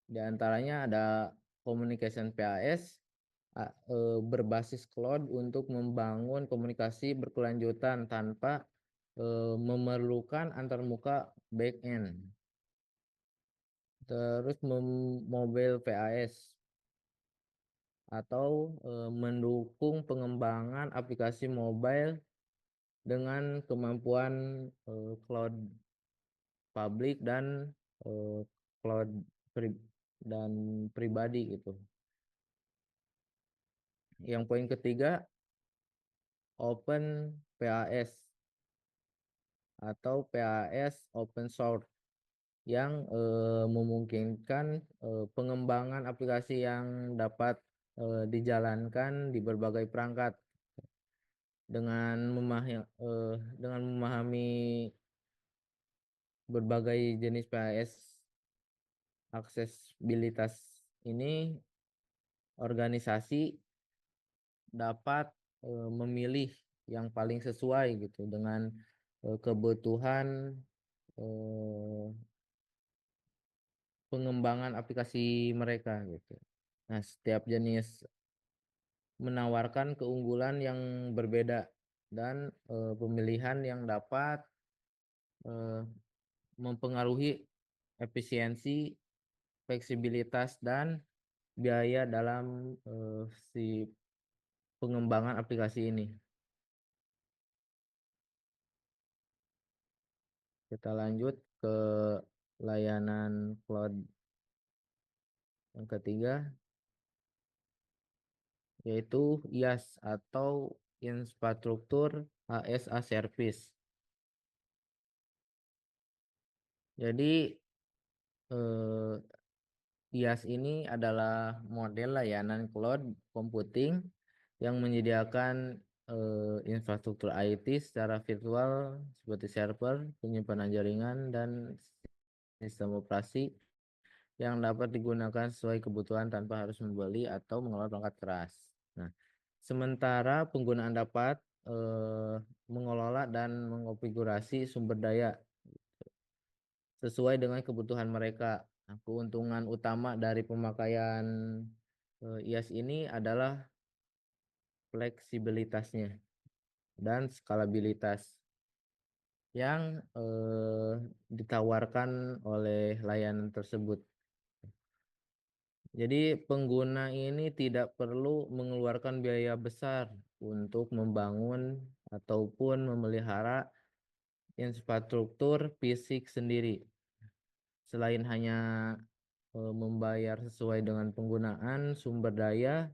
Di antaranya ada communication PAS berbasis cloud untuk membangun komunikasi berkelanjutan tanpa memerlukan antarmuka back-end. Terus mobile PAS atau mendukung pengembangan aplikasi mobile dengan kemampuan cloud publik dan cloud pribadi gitu. Yang poin ketiga, open PAS atau PAS open source yang memungkinkan pengembangan aplikasi yang dapat dijalankan di berbagai perangkat dengan memahami berbagai jenis PAS aksesibilitas ini, organisasi dapat memilih yang paling sesuai gitu dengan kebutuhan pengembangan aplikasi mereka gitu. Nah, setiap jenis menawarkan keunggulan yang berbeda dan pemilihan yang dapat mempengaruhi efisiensi, fleksibilitas dan biaya dalam si pengembangan aplikasi ini. Kita lanjut ke layanan cloud yang ketiga, yaitu IaaS atau infrastruktur as a service. Jadi IaaS ini adalah model layanan cloud computing yang menyediakan infrastruktur IT secara virtual seperti server, penyimpanan jaringan, dan sistem operasi yang dapat digunakan sesuai kebutuhan tanpa harus membeli atau mengelola perangkat keras. Nah, sementara penggunaan dapat mengelola dan mengonfigurasi sumber daya sesuai dengan kebutuhan mereka. Nah, keuntungan utama dari pemakaian IaaS ini adalah fleksibilitasnya dan skalabilitas yang ditawarkan oleh layanan tersebut. Jadi pengguna ini tidak perlu mengeluarkan biaya besar untuk membangun ataupun memelihara infrastruktur fisik sendiri. Selain hanya membayar sesuai dengan penggunaan sumber daya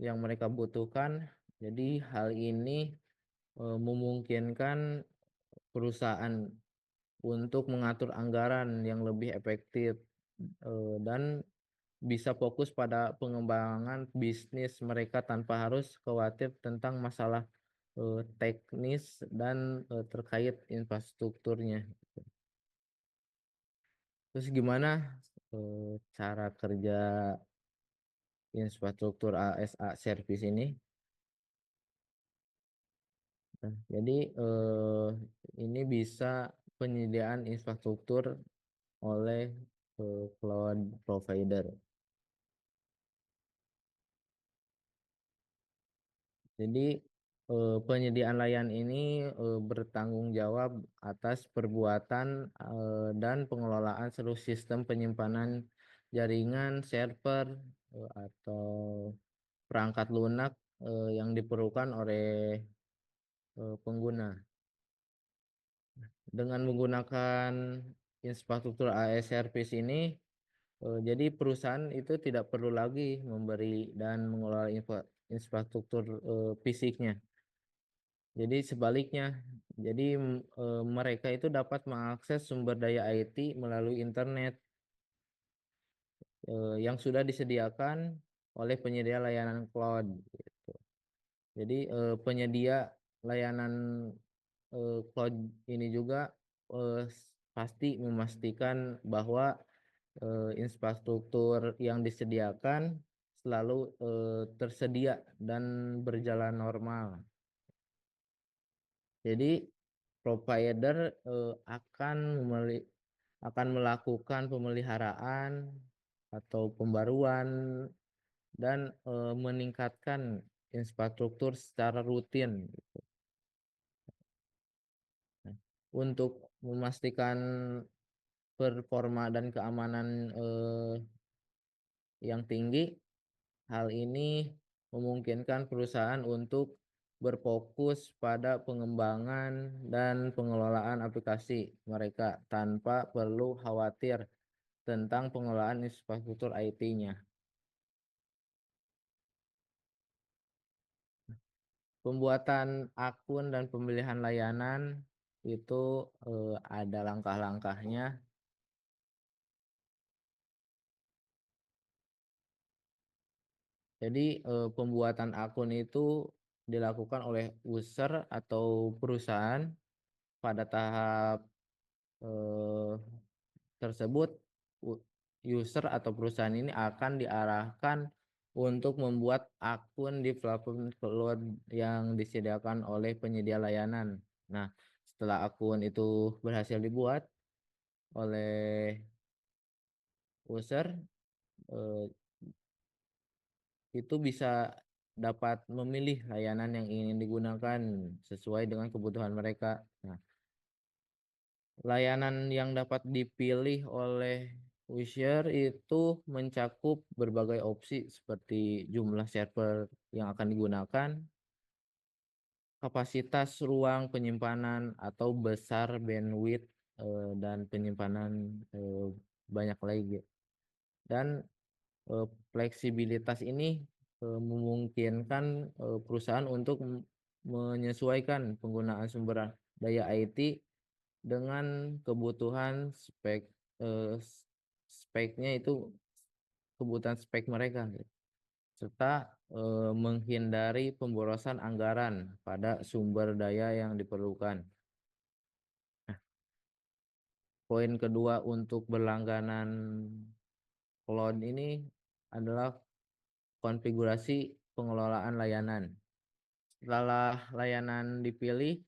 yang mereka butuhkan, jadi hal ini memungkinkan perusahaan untuk mengatur anggaran yang lebih efektif dan bisa fokus pada pengembangan bisnis mereka tanpa harus khawatir tentang masalah teknis dan terkait infrastrukturnya. Terus gimana cara kerja infrastruktur ASA service ini? Nah, jadi ini bisa penyediaan infrastruktur oleh cloud provider. Jadi penyediaan layanan ini bertanggung jawab atas perbuatan dan pengelolaan seluruh sistem penyimpanan jaringan, server, atau perangkat lunak yang diperlukan oleh pengguna. Dengan menggunakan infrastruktur AES Service ini, jadi perusahaan itu tidak perlu lagi memberi dan mengelola infrastruktur fisiknya. Jadi sebaliknya, jadi mereka itu dapat mengakses sumber daya IT melalui internet yang sudah disediakan oleh penyedia layanan cloud. Gitu. Jadi penyedia layanan cloud ini juga pasti memastikan bahwa infrastruktur yang disediakan selalu tersedia dan berjalan normal. Jadi provider akan melakukan pemeliharaan atau pembaruan dan meningkatkan infrastruktur secara rutin. Gitu. Nah, untuk memastikan performa dan keamanan yang tinggi, hal ini memungkinkan perusahaan untuk berfokus pada pengembangan dan pengelolaan aplikasi mereka tanpa perlu khawatir tentang pengelolaan infrastruktur IT-nya. Pembuatan akun dan pemilihan layanan itu ada langkah-langkahnya. Jadi pembuatan akun itu dilakukan oleh user atau perusahaan. Pada tahap tersebut, user atau perusahaan ini akan diarahkan untuk membuat akun di platform cloud yang disediakan oleh penyedia layanan. Nah, setelah akun itu berhasil dibuat oleh user, itu bisa dapat memilih layanan yang ingin digunakan sesuai dengan kebutuhan mereka. Nah, layanan yang dapat dipilih oleh user itu mencakup berbagai opsi seperti jumlah server yang akan digunakan, kapasitas ruang penyimpanan atau besar bandwidth dan penyimpanan banyak lagi. Dan fleksibilitas ini memungkinkan perusahaan untuk menyesuaikan penggunaan sumber daya IT dengan kebutuhan speknya itu kebutuhan spek mereka, serta menghindari pemborosan anggaran pada sumber daya yang diperlukan. Nah, poin kedua untuk berlangganan cloud ini adalah konfigurasi pengelolaan layanan. Setelah layanan dipilih,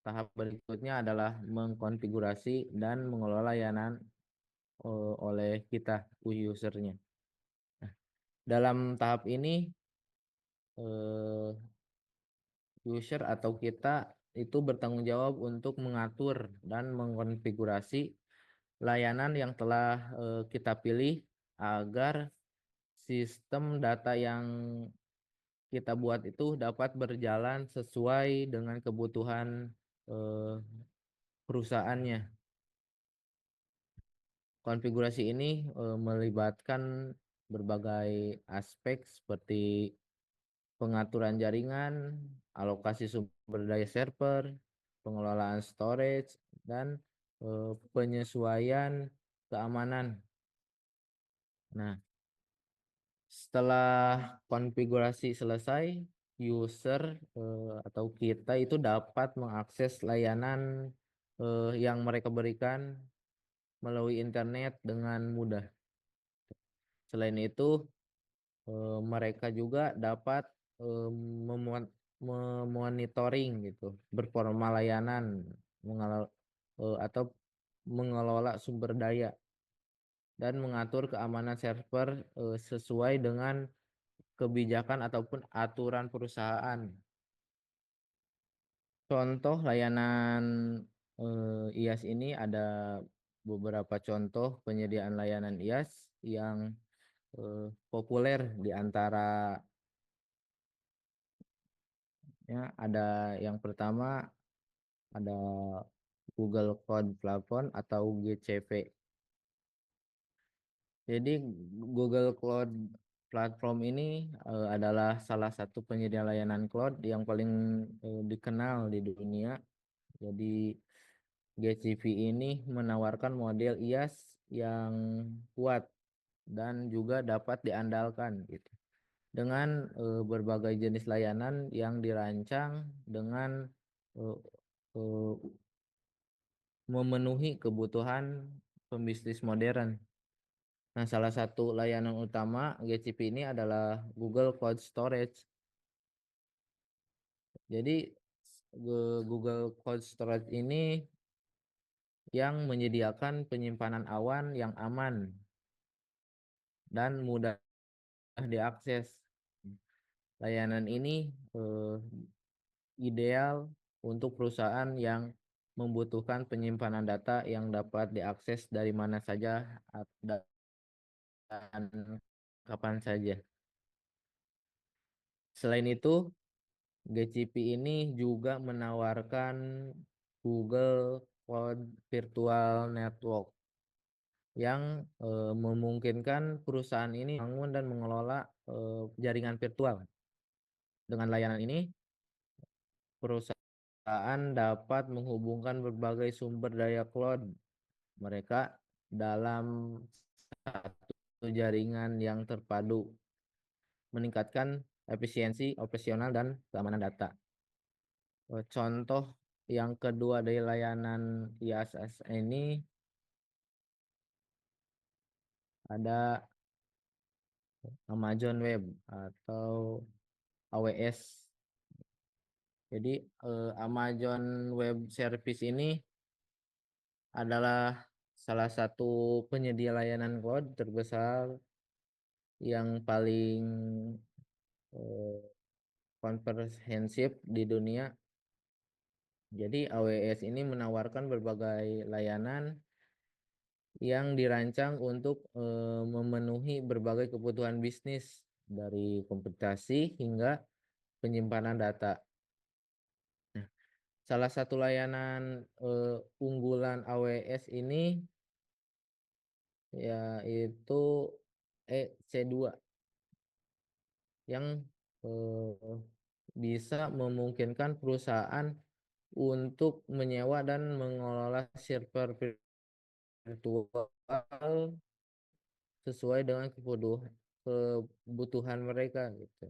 tahap berikutnya adalah mengkonfigurasi dan mengelola layanan oleh kita, usernya. Nah, dalam tahap ini, user atau kita itu bertanggung jawab untuk mengatur dan mengkonfigurasi layanan yang telah kita pilih agar sistem data yang kita buat itu dapat berjalan sesuai dengan kebutuhan perusahaannya. Konfigurasi ini melibatkan berbagai aspek seperti pengaturan jaringan, alokasi sumber daya server, pengelolaan storage, dan penyesuaian keamanan. Nah, setelah konfigurasi selesai, user atau kita itu dapat mengakses layanan yang mereka berikan melalui internet dengan mudah. Selain itu, mereka juga dapat memonitoring gitu performa layanan atau mengelola sumber daya dan mengatur keamanan server sesuai dengan kebijakan ataupun aturan perusahaan. Contoh layanan IaaS ini ada beberapa contoh penyediaan layanan IaaS yang populer di antara ada yang pertama ada Google Cloud Platform atau GCP. Jadi Google Cloud Platform ini adalah salah satu penyedia layanan cloud yang paling dikenal di dunia. Jadi GCP ini menawarkan model IaaS yang kuat dan juga dapat diandalkan gitu. Dengan berbagai jenis layanan yang dirancang dengan memenuhi kebutuhan pembisnis modern. Nah, salah satu layanan utama GCP ini adalah Google Cloud Storage. Jadi Google Cloud Storage ini yang menyediakan penyimpanan awan yang aman dan mudah diakses. Layanan ini ideal untuk perusahaan yang membutuhkan penyimpanan data yang dapat diakses dari mana saja dan kapan saja. Selain itu, GCP ini juga menawarkan Google Cloud Virtual Network yang memungkinkan perusahaan ini bangun dan mengelola jaringan virtual. Dengan layanan ini, perusahaan dapat menghubungkan berbagai sumber daya cloud mereka dalam satu jaringan yang terpadu, meningkatkan efisiensi operasional dan keamanan data. Contoh yang kedua dari layanan IaaS ini ada Amazon Web atau AWS. Jadi Amazon Web Service ini adalah salah satu penyedia layanan cloud terbesar yang paling komprehensif di dunia. Jadi AWS ini menawarkan berbagai layanan yang dirancang untuk memenuhi berbagai kebutuhan bisnis dari komputasi hingga penyimpanan data. Nah, salah satu layanan unggulan AWS ini yaitu EC2 yang bisa memungkinkan perusahaan untuk menyewa dan mengelola server virtual sesuai dengan kebutuhan mereka gitu.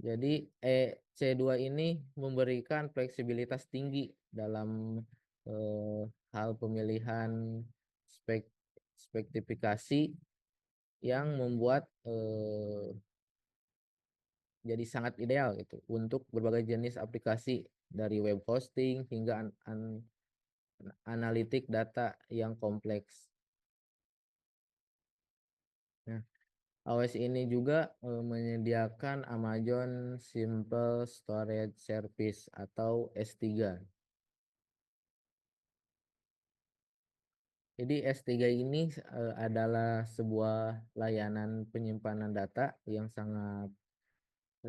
Jadi EC2 ini memberikan fleksibilitas tinggi dalam hal pemilihan spesifikasi yang membuat jadi sangat ideal gitu untuk berbagai jenis aplikasi dari web hosting hingga analitik data yang kompleks. Nah, AWS ini juga menyediakan Amazon Simple Storage Service atau S3. Jadi S3 ini adalah sebuah layanan penyimpanan data yang sangat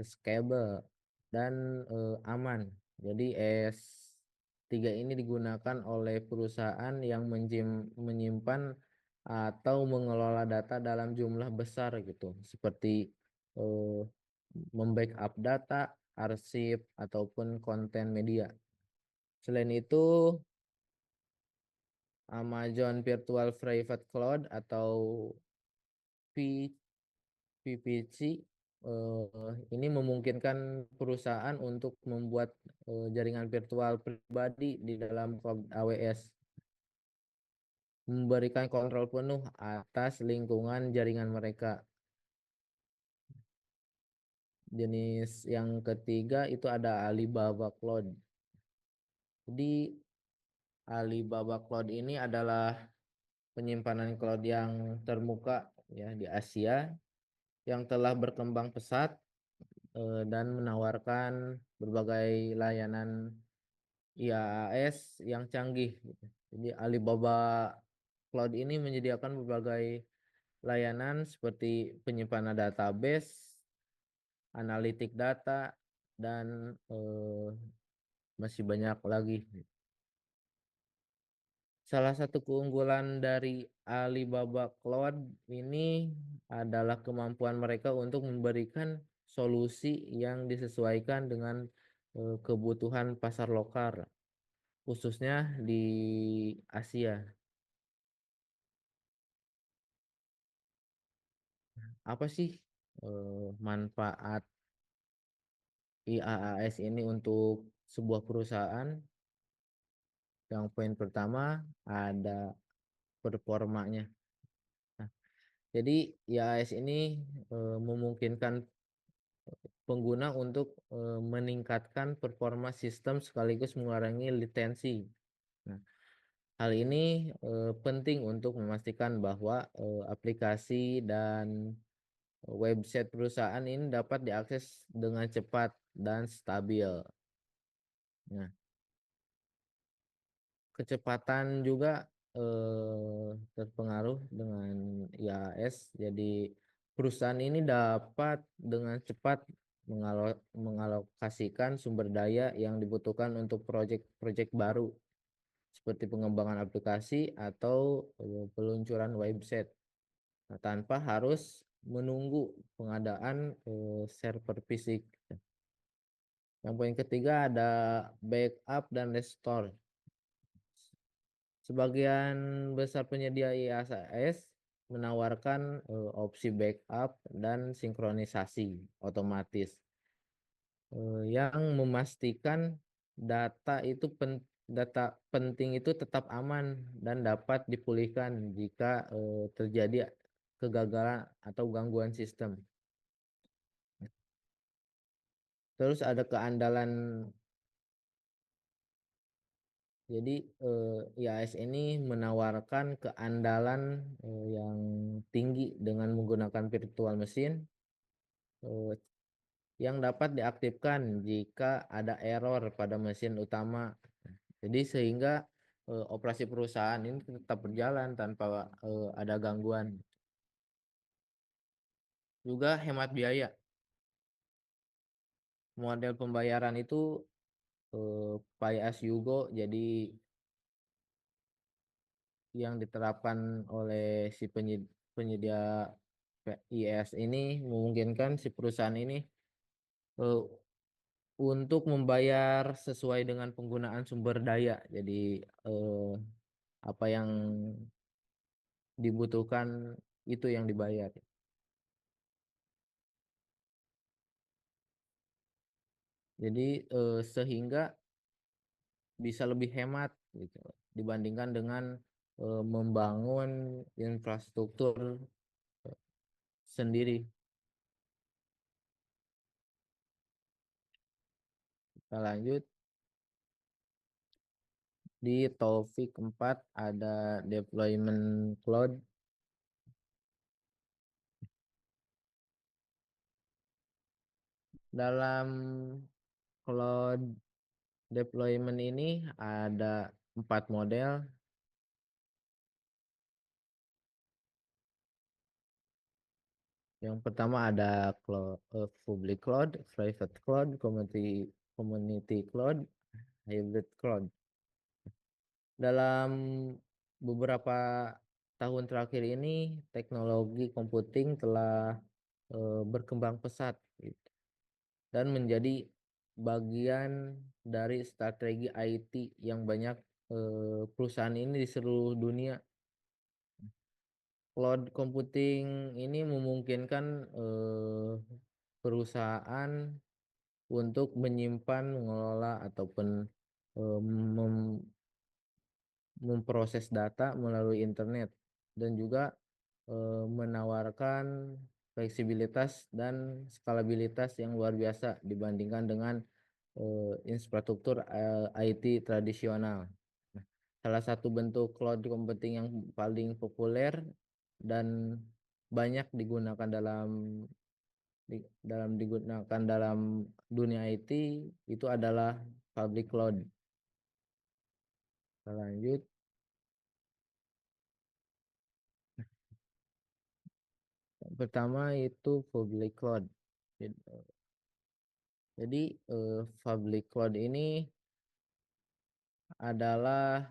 scalable dan aman. Jadi S3 ini digunakan oleh perusahaan yang menyimpan atau mengelola data dalam jumlah besar gitu, seperti membackup data, arsip ataupun konten media. Selain itu, Amazon Virtual Private Cloud atau VPC ini memungkinkan perusahaan untuk membuat jaringan virtual pribadi di dalam cloud AWS, memberikan kontrol penuh atas lingkungan jaringan mereka. Jenis yang ketiga itu ada Alibaba Cloud. Jadi Alibaba Cloud ini adalah penyimpanan cloud yang terbuka ya di Asia yang telah berkembang pesat dan menawarkan berbagai layanan IaaS yang canggih gitu. Jadi Alibaba Cloud ini menyediakan berbagai layanan seperti penyimpanan database, analitik data, dan masih banyak lagi. Salah satu keunggulan dari Alibaba Cloud ini adalah kemampuan mereka untuk memberikan solusi yang disesuaikan dengan kebutuhan pasar lokal, khususnya di Asia. Apa sih manfaat IaaS ini untuk sebuah perusahaan? Yang poin pertama ada performanya. Nah, jadi IaaS ini memungkinkan pengguna untuk meningkatkan performa sistem sekaligus mengurangi latensi. Nah, hal ini penting untuk memastikan bahwa aplikasi dan website perusahaan ini dapat diakses dengan cepat dan stabil. Nah, kecepatan juga terpengaruh dengan IaaS. Jadi perusahaan ini dapat dengan cepat mengalokasikan sumber daya yang dibutuhkan untuk proyek-proyek baru seperti pengembangan aplikasi atau peluncuran website. Nah, tanpa harus menunggu pengadaan server fisik. Yang poin ketiga ada backup dan restore. Sebagian besar penyedia IaaS menawarkan opsi backup dan sinkronisasi otomatis yang memastikan data penting itu tetap aman dan dapat dipulihkan jika terjadi kegagalan atau gangguan sistem. Terus ada keandalan. Jadi IaaS ini menawarkan keandalan yang tinggi dengan menggunakan virtual machine yang dapat diaktifkan jika ada error pada mesin utama. Jadi sehingga operasi perusahaan ini tetap berjalan tanpa ada gangguan. Juga hemat biaya. Model pembayaran itu pay as you go, jadi yang diterapkan oleh si penyedia IaaS ini memungkinkan si perusahaan ini untuk membayar sesuai dengan penggunaan sumber daya. Jadi apa yang dibutuhkan itu yang dibayar. Jadi sehingga bisa lebih hemat gitu dibandingkan dengan membangun infrastruktur sendiri. Kita lanjut. Di topik 4 ada deployment cloud. Dalam cloud deployment ini ada 4 model. Yang pertama ada public cloud, private cloud, community cloud, hybrid cloud. Dalam beberapa tahun terakhir ini teknologi computing telah berkembang pesat gitu, dan menjadi bagian dari strategi IT yang banyak perusahaan ini di seluruh dunia. Cloud computing ini memungkinkan perusahaan untuk menyimpan, mengelola ataupun memproses data melalui internet, dan juga menawarkan fleksibilitas dan skalabilitas yang luar biasa dibandingkan dengan infrastruktur IT tradisional. Nah, salah satu bentuk cloud computing yang paling populer dan banyak digunakan dalam dunia IT itu adalah public cloud. Kita lanjut. Yang pertama itu public cloud. Jadi public cloud ini adalah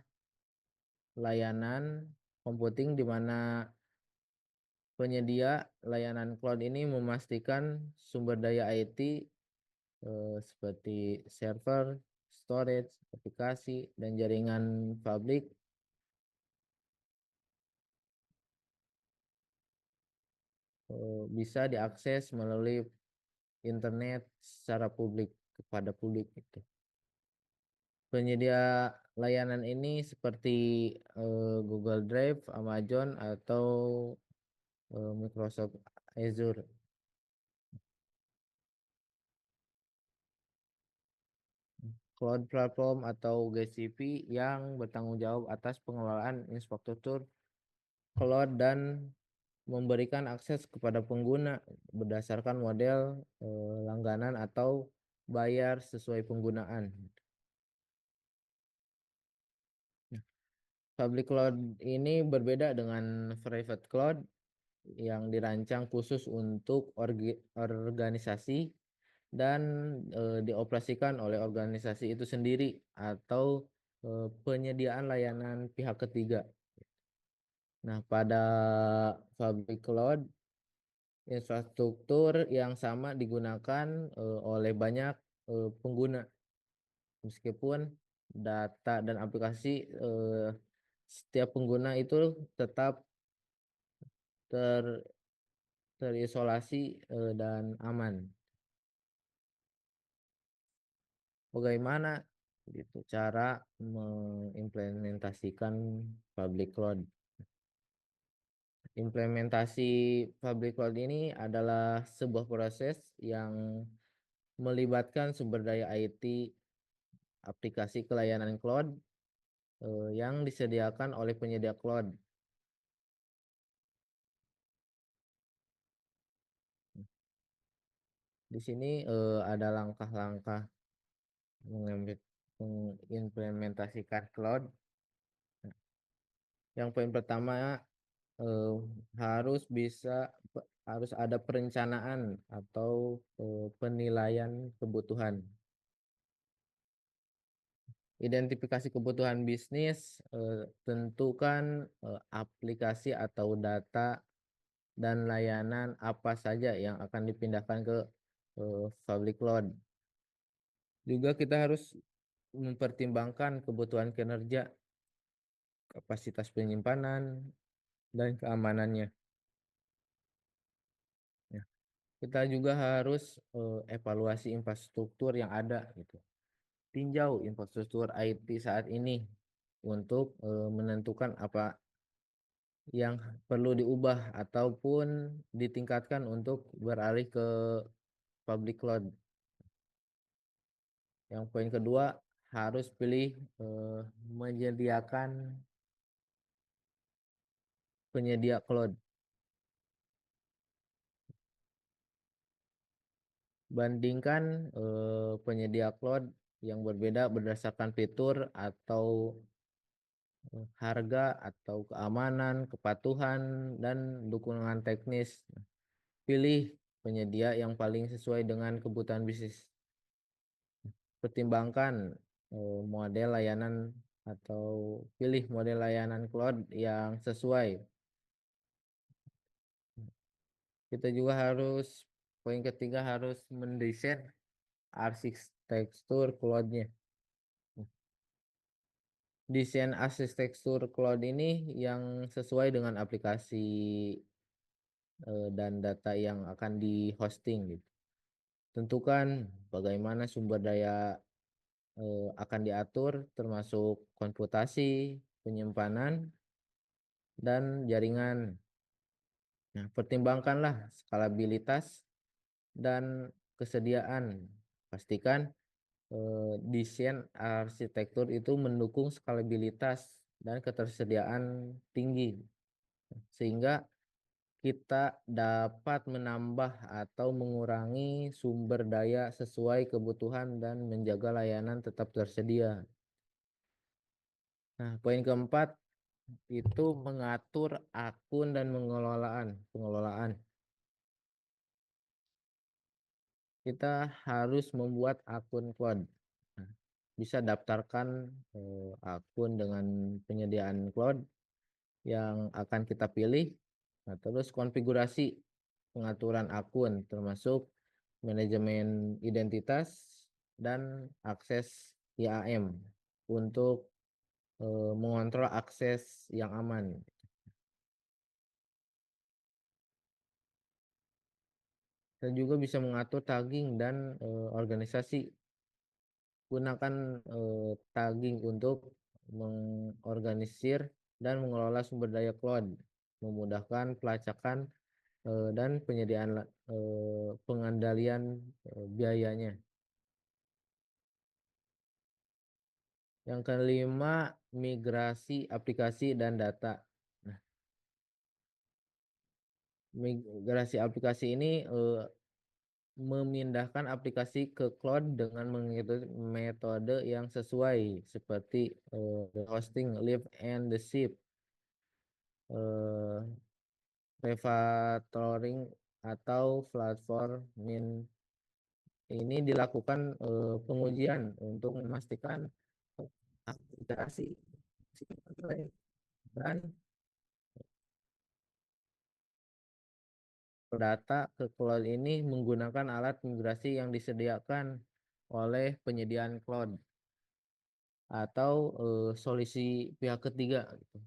layanan computing di mana penyedia layanan cloud ini memastikan sumber daya IT seperti server, storage, aplikasi, dan jaringan publik bisa diakses melalui internet secara publik kepada publik gitu. Penyedia layanan ini seperti Google Drive, Amazon, atau Microsoft Azure. Cloud platform atau GCP yang bertanggung jawab atas pengelolaan infrastruktur cloud dan memberikan akses kepada pengguna berdasarkan model langganan atau bayar sesuai penggunaan. Public cloud ini berbeda dengan private cloud yang dirancang khusus untuk organisasi dan dioperasikan oleh organisasi itu sendiri atau penyediaan layanan pihak ketiga. Nah, pada public cloud, infrastruktur yang sama digunakan oleh banyak pengguna, meskipun data dan aplikasi setiap pengguna itu tetap terisolasi dan aman. Bagaimana gitu cara mengimplementasikan public cloud? Implementasi public cloud ini adalah sebuah proses yang melibatkan sumber daya IT, aplikasi kelayanan cloud yang disediakan oleh penyedia cloud. Di sini ada langkah-langkah mengimplementasikan cloud. Yang poin pertama harus ada perencanaan atau penilaian kebutuhan. Identifikasi kebutuhan bisnis, tentukan aplikasi atau data dan layanan apa saja yang akan dipindahkan ke public cloud. Juga kita harus mempertimbangkan kebutuhan kinerja, kapasitas penyimpanan, dan keamanannya. Ya. Kita juga harus evaluasi infrastruktur yang ada gitu. Tinjau infrastruktur IT saat ini untuk menentukan apa yang perlu diubah ataupun ditingkatkan untuk beralih ke public cloud. Yang poin kedua, harus pilih menyediakan penyedia cloud. Bandingkan penyedia cloud yang berbeda berdasarkan fitur atau harga atau keamanan, kepatuhan, dan dukungan teknis. Pilih penyedia yang paling sesuai dengan kebutuhan bisnis. Pertimbangkan model layanan atau pilih model layanan cloud yang sesuai. Kita juga harus, poin ketiga, harus mendesain arsitektur cloud-nya. Desain arsitektur cloud ini yang sesuai dengan aplikasi dan data yang akan di hosting gitu. Tentukan bagaimana sumber daya akan diatur, termasuk komputasi, penyimpanan, dan jaringan. Nah, pertimbangkanlah skalabilitas dan kesediaan. Pastikan desain arsitektur itu mendukung skalabilitas dan ketersediaan tinggi, sehingga kita dapat menambah atau mengurangi sumber daya sesuai kebutuhan dan menjaga layanan tetap tersedia. Nah, poin keempat itu mengatur akun dan pengelolaan. Kita harus membuat akun cloud. Nah, bisa daftarkan akun dengan penyediaan cloud yang akan kita pilih. Nah, terus konfigurasi pengaturan akun termasuk manajemen identitas dan akses IAM untuk mengontrol akses yang aman. Dan juga bisa mengatur tagging dan organisasi. Gunakan tagging untuk mengorganisir dan mengelola sumber daya cloud, memudahkan pelacakan dan penyediaan pengendalian biayanya. Yang kelima, migrasi aplikasi dan data. Nah, migrasi aplikasi ini memindahkan aplikasi ke cloud dengan mengikuti metode yang sesuai seperti hosting, live and the ship, refactoring atau platform ini dilakukan pengujian untuk memastikan aplikasi dan data ke cloud ini menggunakan alat migrasi yang disediakan oleh penyediaan cloud atau solusi pihak ketiga gitu.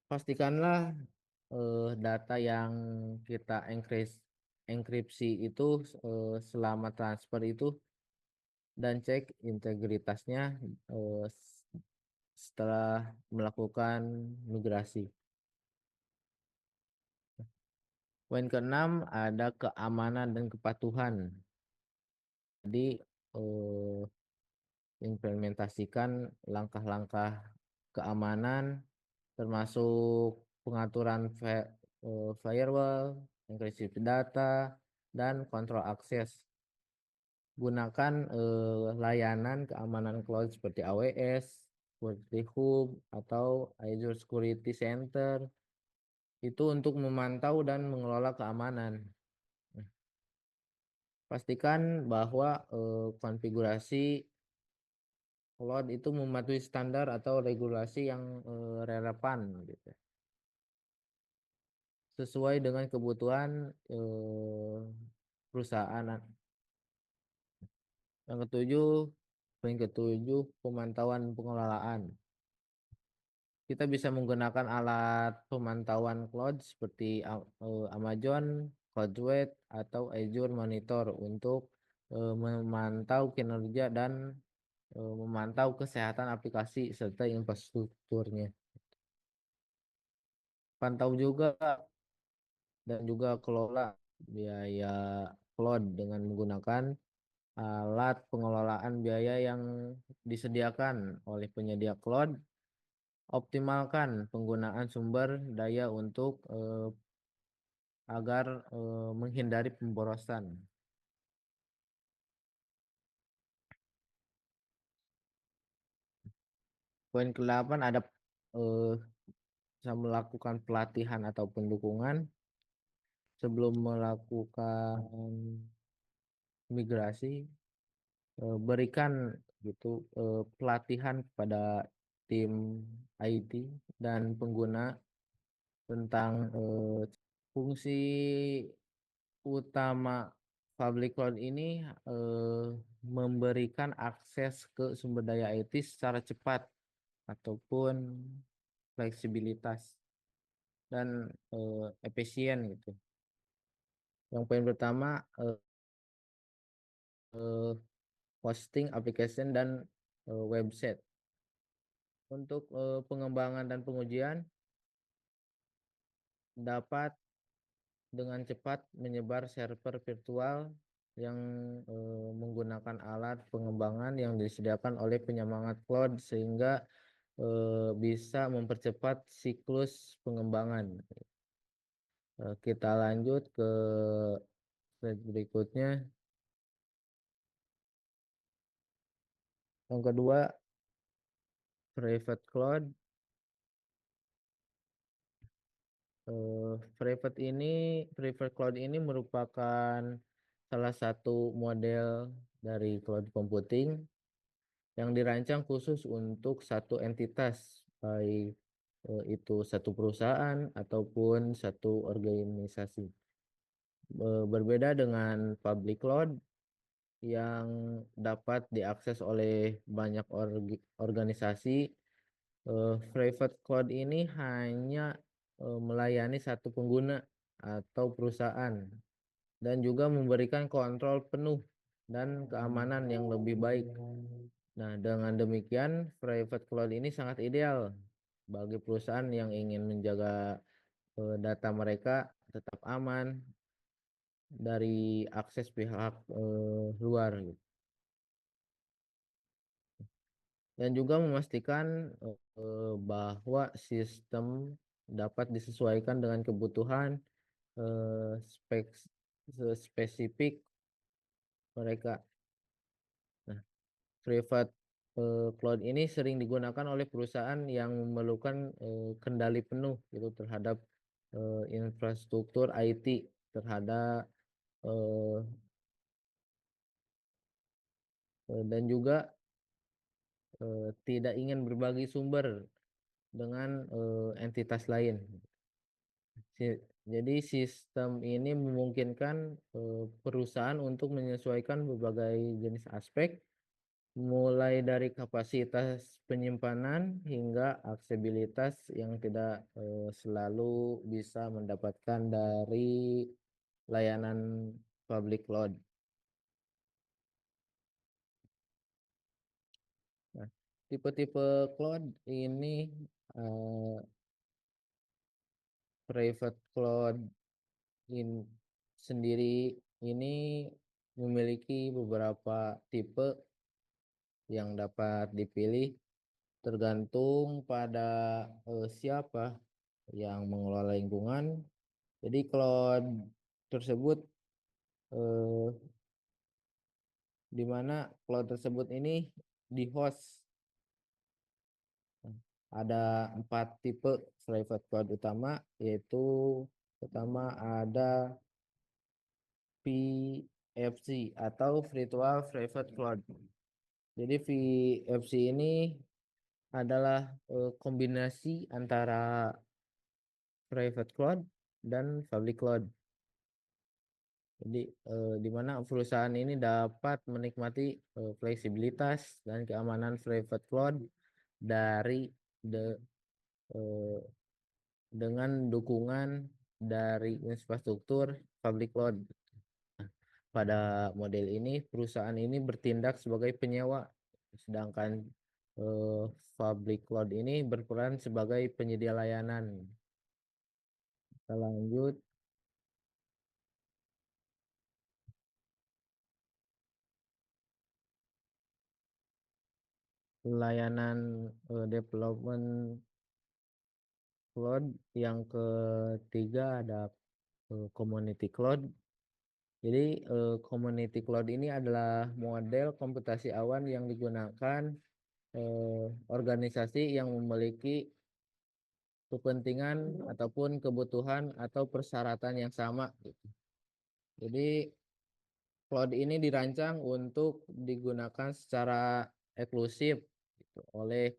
Pastikanlah data yang kita enkripsi itu selama transfer itu dan cek integritasnya setelah melakukan migrasi. Poin keenam ada keamanan dan kepatuhan. Jadi implementasikan langkah-langkah keamanan termasuk pengaturan firewall, enkripsi data, dan kontrol akses. Gunakan layanan keamanan cloud seperti AWS, seperti Hub, atau Azure Security Center itu untuk memantau dan mengelola keamanan. Pastikan bahwa konfigurasi cloud itu mematuhi standar atau regulasi yang relevan gitu. Sesuai dengan kebutuhan perusahaan. Yang poin ketujuh, pemantauan pengelolaan. Kita bisa menggunakan alat pemantauan cloud seperti Amazon CloudWatch atau Azure Monitor untuk memantau kinerja dan memantau kesehatan aplikasi serta infrastrukturnya. Pantau juga dan juga kelola biaya cloud dengan menggunakan alat pengelolaan biaya yang disediakan oleh penyedia cloud. Optimalkan penggunaan sumber daya untuk agar menghindari pemborosan. Poin ke-8 ada bisa melakukan pelatihan atau pendukungan sebelum melakukan migrasi. Berikan gitu pelatihan kepada tim IT dan pengguna tentang fungsi utama public cloud ini memberikan akses ke sumber daya IT secara cepat ataupun fleksibilitas dan efisien gitu. Yang poin pertama hosting application dan website. Untuk pengembangan dan pengujian dapat dengan cepat menyebar server virtual yang menggunakan alat pengembangan yang disediakan oleh penyemangat cloud sehingga bisa mempercepat siklus pengembangan. Kita lanjut ke slide berikutnya. Yang kedua, private cloud. Private cloud ini merupakan salah satu model dari cloud computing yang dirancang khusus untuk satu entitas, baik itu satu perusahaan ataupun satu organisasi. Berbeda dengan public cloud yang dapat diakses oleh banyak organisasi, private cloud ini hanya melayani satu pengguna atau perusahaan dan juga memberikan kontrol penuh dan keamanan yang lebih baik. Nah, dengan demikian private cloud ini sangat ideal bagi perusahaan yang ingin menjaga data mereka tetap aman dari akses pihak luar gitu. Dan juga memastikan bahwa sistem dapat disesuaikan dengan kebutuhan spesifik mereka. Nah, private cloud ini sering digunakan oleh perusahaan yang memerlukan kendali penuh gitu terhadap infrastruktur IT, terhadap dan juga tidak ingin berbagi sumber dengan entitas lain. Jadi sistem ini memungkinkan perusahaan untuk menyesuaikan berbagai jenis aspek, mulai dari kapasitas penyimpanan hingga aksesibilitas yang tidak selalu bisa mendapatkan dari layanan public cloud. Nah, tipe-tipe cloud ini private cloud sendiri ini memiliki beberapa tipe yang dapat dipilih tergantung pada siapa yang mengelola lingkungan. Jadi cloud tersebut di mana cloud tersebut ini di host. Ada 4 tipe private cloud utama, yaitu pertama ada VPC atau Virtual Private Cloud. Jadi VPC ini adalah kombinasi antara private cloud dan public cloud. Jadi di mana perusahaan ini dapat menikmati fleksibilitas dan keamanan private cloud dari dengan dukungan dari infrastruktur public cloud. Pada model ini perusahaan ini bertindak sebagai penyewa, sedangkan public cloud ini berperan sebagai penyedia layanan. Kita lanjut. Layanan development cloud yang ketiga ada community cloud. Jadi community cloud ini adalah model komputasi awan yang digunakan organisasi yang memiliki kepentingan ataupun kebutuhan atau persyaratan yang sama gitu. Jadi cloud ini dirancang untuk digunakan secara eksklusif gitu, oleh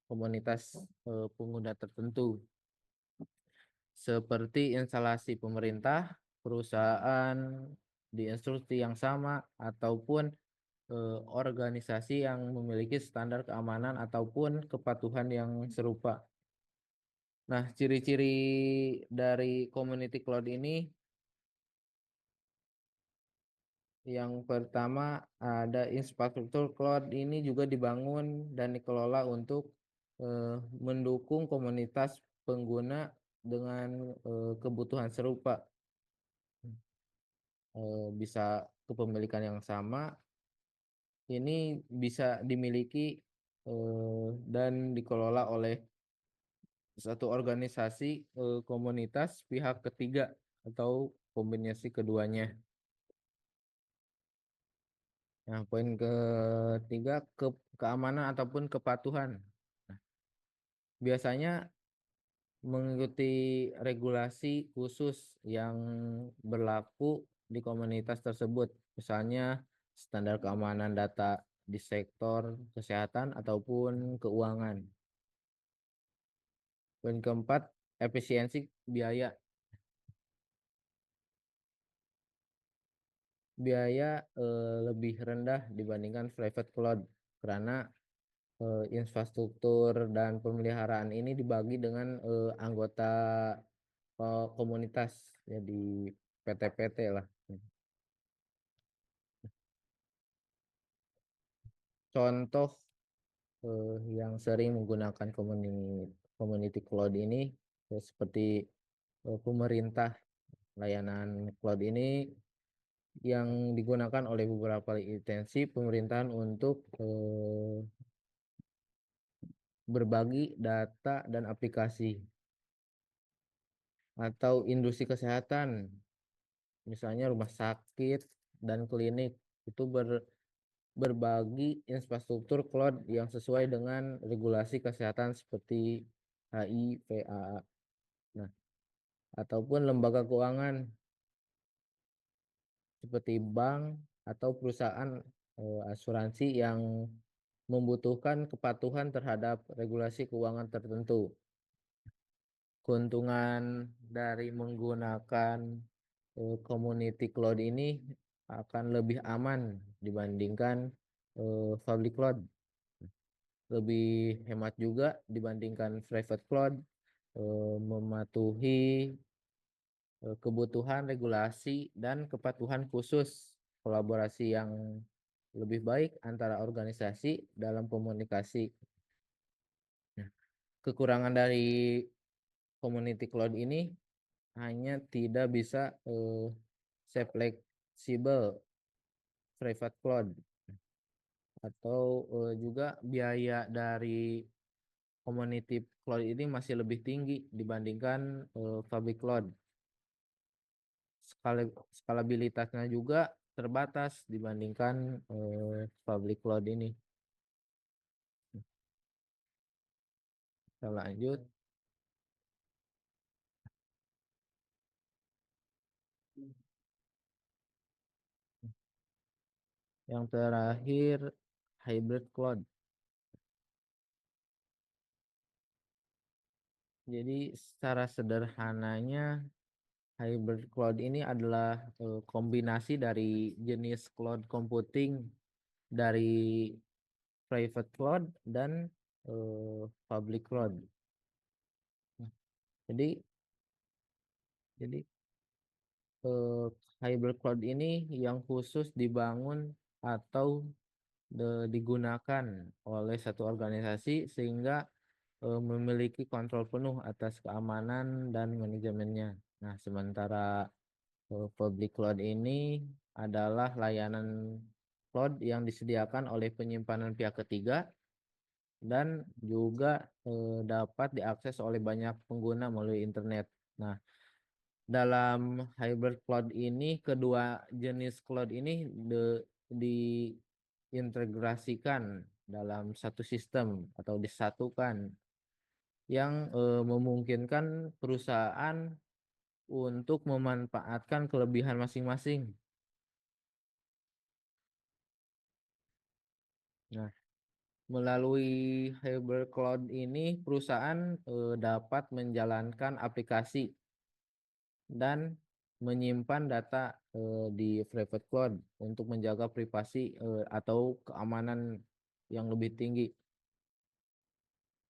komunitas pengguna tertentu, seperti instalasi pemerintah, perusahaan di instruksi yang sama, ataupun organisasi yang memiliki standar keamanan ataupun kepatuhan yang serupa. Nah, ciri-ciri dari community cloud ini yang pertama ada infrastruktur cloud ini juga dibangun dan dikelola untuk mendukung komunitas pengguna dengan kebutuhan serupa. Bisa kepemilikan yang sama, ini bisa dimiliki dan dikelola oleh satu organisasi, komunitas, pihak ketiga, atau kombinasi keduanya. Nah, poin ketiga keamanan ataupun kepatuhan. biasanya mengikuti regulasi khusus yang berlaku di komunitas tersebut, misalnya standar keamanan data di sektor kesehatan ataupun keuangan. Poin keempat, efisiensi biaya. Biaya lebih rendah dibandingkan private cloud karena infrastruktur dan pemeliharaan ini dibagi dengan anggota komunitas, jadi PT-PT lah. Contoh yang sering menggunakan community cloud ini seperti pemerintah. Layanan cloud ini yang digunakan oleh beberapa instansi pemerintahan untuk berbagi data dan aplikasi, atau industri kesehatan, misalnya rumah sakit dan klinik itu berbagi infrastruktur cloud yang sesuai dengan regulasi kesehatan seperti HIPAA. Nah, ataupun lembaga keuangan seperti bank atau perusahaan asuransi yang membutuhkan kepatuhan terhadap regulasi keuangan tertentu. Keuntungan dari menggunakan community cloud ini akan lebih aman dibandingkan public cloud. Lebih hemat juga dibandingkan private cloud, mematuhi kebutuhan regulasi dan kepatuhan khusus, kolaborasi yang lebih baik antara organisasi dalam komunikasi. Nah, kekurangan dari community cloud ini hanya tidak bisa fleksibel private cloud, atau juga biaya dari community cloud ini masih lebih tinggi dibandingkan public cloud. Skalabilitasnya juga terbatas dibandingkan public cloud ini. Kita lanjut. Yang terakhir, hybrid cloud. Jadi secara sederhananya hybrid cloud ini adalah kombinasi dari jenis cloud computing dari private cloud dan public cloud. Jadi hybrid cloud ini yang khusus dibangun atau digunakan oleh satu organisasi sehingga memiliki kontrol penuh atas keamanan dan manajemennya. Nah, sementara public cloud ini adalah layanan cloud yang disediakan oleh penyimpanan pihak ketiga dan juga dapat diakses oleh banyak pengguna melalui internet. Nah, dalam hybrid cloud ini kedua jenis cloud ini diintegrasikan dalam satu sistem atau disatukan yang memungkinkan perusahaan untuk memanfaatkan kelebihan masing-masing. Nah, melalui hybrid cloud ini perusahaan dapat menjalankan aplikasi dan menyimpan data di private cloud untuk menjaga privasi atau keamanan yang lebih tinggi.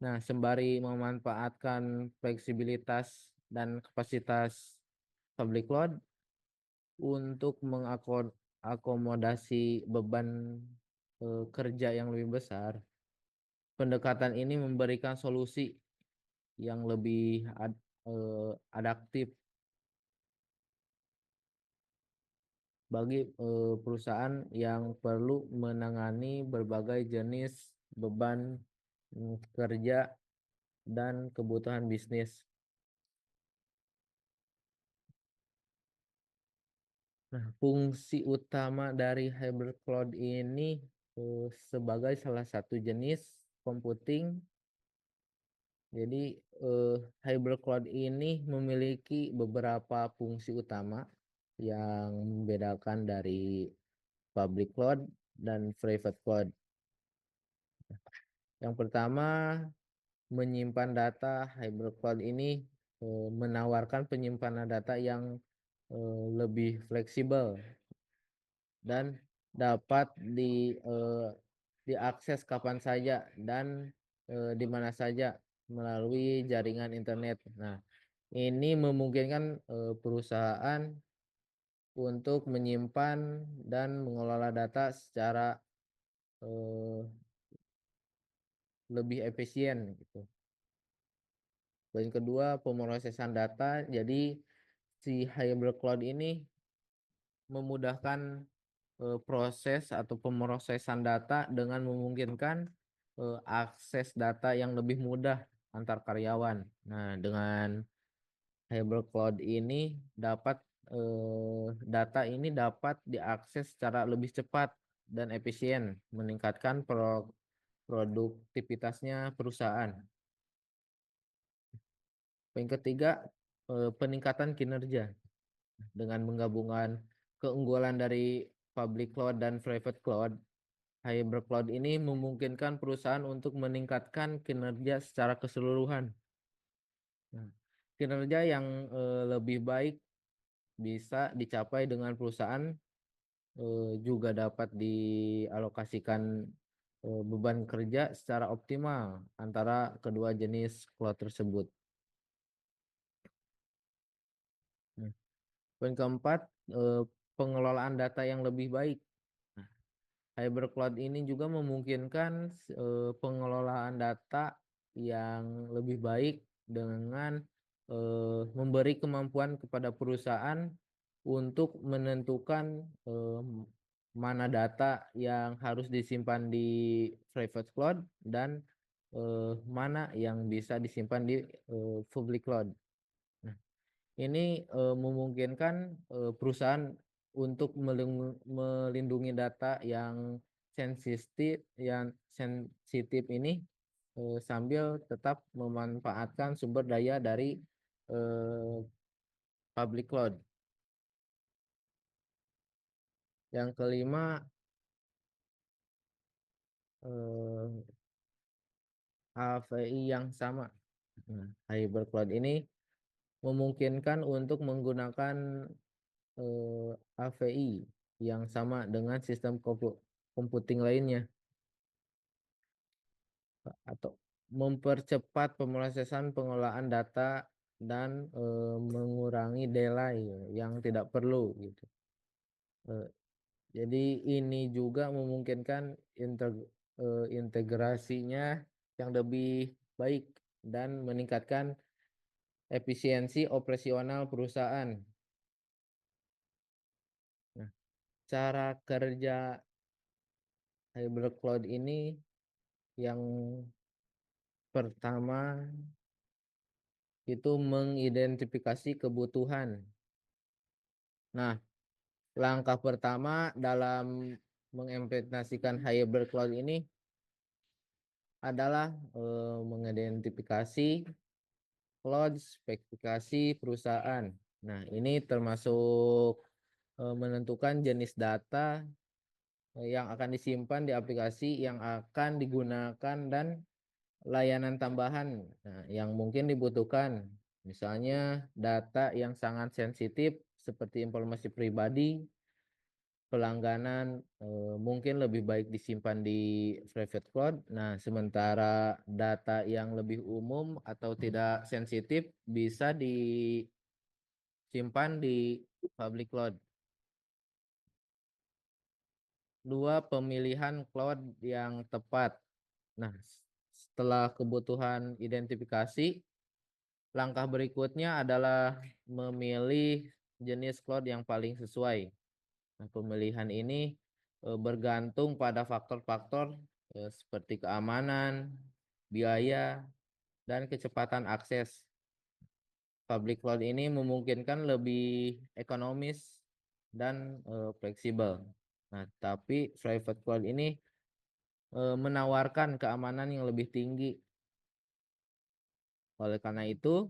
Nah, sembari memanfaatkan fleksibilitas dan kapasitas public cloud untuk mengakomodasi beban kerja yang lebih besar, pendekatan ini memberikan solusi yang lebih adaptif bagi perusahaan yang perlu menangani berbagai jenis beban kerja dan kebutuhan bisnis. Nah, fungsi utama dari hybrid cloud ini sebagai salah satu jenis computing Jadi hybrid cloud ini memiliki beberapa fungsi utama yang membedakan dari public cloud dan private cloud. Yang pertama, menyimpan data. Hybrid cloud ini menawarkan penyimpanan data yang lebih fleksibel dan dapat diakses kapan saja dan di mana saja melalui jaringan internet. Nah, ini memungkinkan perusahaan untuk menyimpan dan mengelola data secara lebih efisien gitu. Poin kedua, pemrosesan data. Jadi si hybrid cloud ini memudahkan proses atau pemrosesan data dengan memungkinkan akses data yang lebih mudah antar karyawan. Nah, dengan hybrid cloud ini data ini dapat diakses secara lebih cepat dan efisien, meningkatkan produktivitasnya perusahaan. Poin ketiga, peningkatan kinerja. Dengan menggabungkan keunggulan dari public cloud dan private cloud, hybrid cloud ini memungkinkan perusahaan untuk meningkatkan kinerja secara keseluruhan. Nah, kinerja yang lebih baik bisa dicapai dengan perusahaan juga dapat dialokasikan beban kerja secara optimal antara kedua jenis cloud tersebut. Nah, poin keempat, pengelolaan data yang lebih baik. Nah, hybrid cloud ini juga memungkinkan pengelolaan data yang lebih baik dengan memberi kemampuan kepada perusahaan untuk menentukan mana data yang harus disimpan di private cloud dan mana yang bisa disimpan di public cloud. Nah, ini memungkinkan perusahaan untuk melindungi data yang sensitif ini sambil tetap memanfaatkan sumber daya dari public cloud. Yang kelima, API yang sama. Nah, hybrid cloud ini memungkinkan untuk menggunakan API yang sama dengan sistem computing lainnya atau mempercepat pemrosesan pengolahan data dan mengurangi delay yang tidak perlu gitu. Jadi ini juga memungkinkan integrasinya yang lebih baik dan meningkatkan efisiensi operasional perusahaan. Nah, cara kerja hybrid cloud ini yang pertama itu mengidentifikasi kebutuhan. Nah, langkah pertama dalam mengimplementasikan hybrid cloud ini adalah mengidentifikasi cloud spesifikasi perusahaan. Nah, ini termasuk menentukan jenis data yang akan disimpan di aplikasi yang akan digunakan dan layanan tambahan yang mungkin dibutuhkan. Misalnya data yang sangat sensitif seperti informasi pribadi, pelangganan mungkin lebih baik disimpan di private cloud. Nah, sementara data yang lebih umum atau tidak sensitif bisa disimpan di public cloud. 2, pemilihan cloud yang tepat. Nah, setelah kebutuhan identifikasi, langkah berikutnya adalah memilih jenis cloud yang paling sesuai. Nah, pemilihan ini bergantung pada faktor-faktor seperti keamanan, biaya, dan kecepatan akses. Public cloud ini memungkinkan lebih ekonomis dan fleksibel. Nah, tapi private cloud ini menawarkan keamanan yang lebih tinggi Oleh karena itu,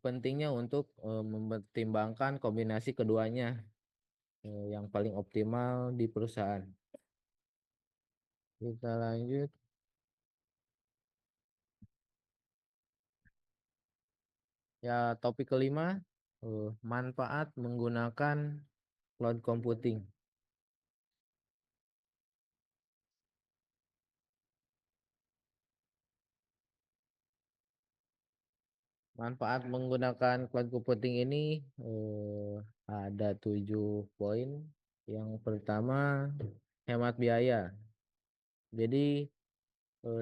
pentingnya untuk mempertimbangkan kombinasi keduanya yang paling optimal di perusahaan. Kita lanjut. Ya, topik kelima, manfaat menggunakan cloud computing. Manfaat menggunakan cloud computing ini ada 7 poin. Yang pertama, hemat biaya. Jadi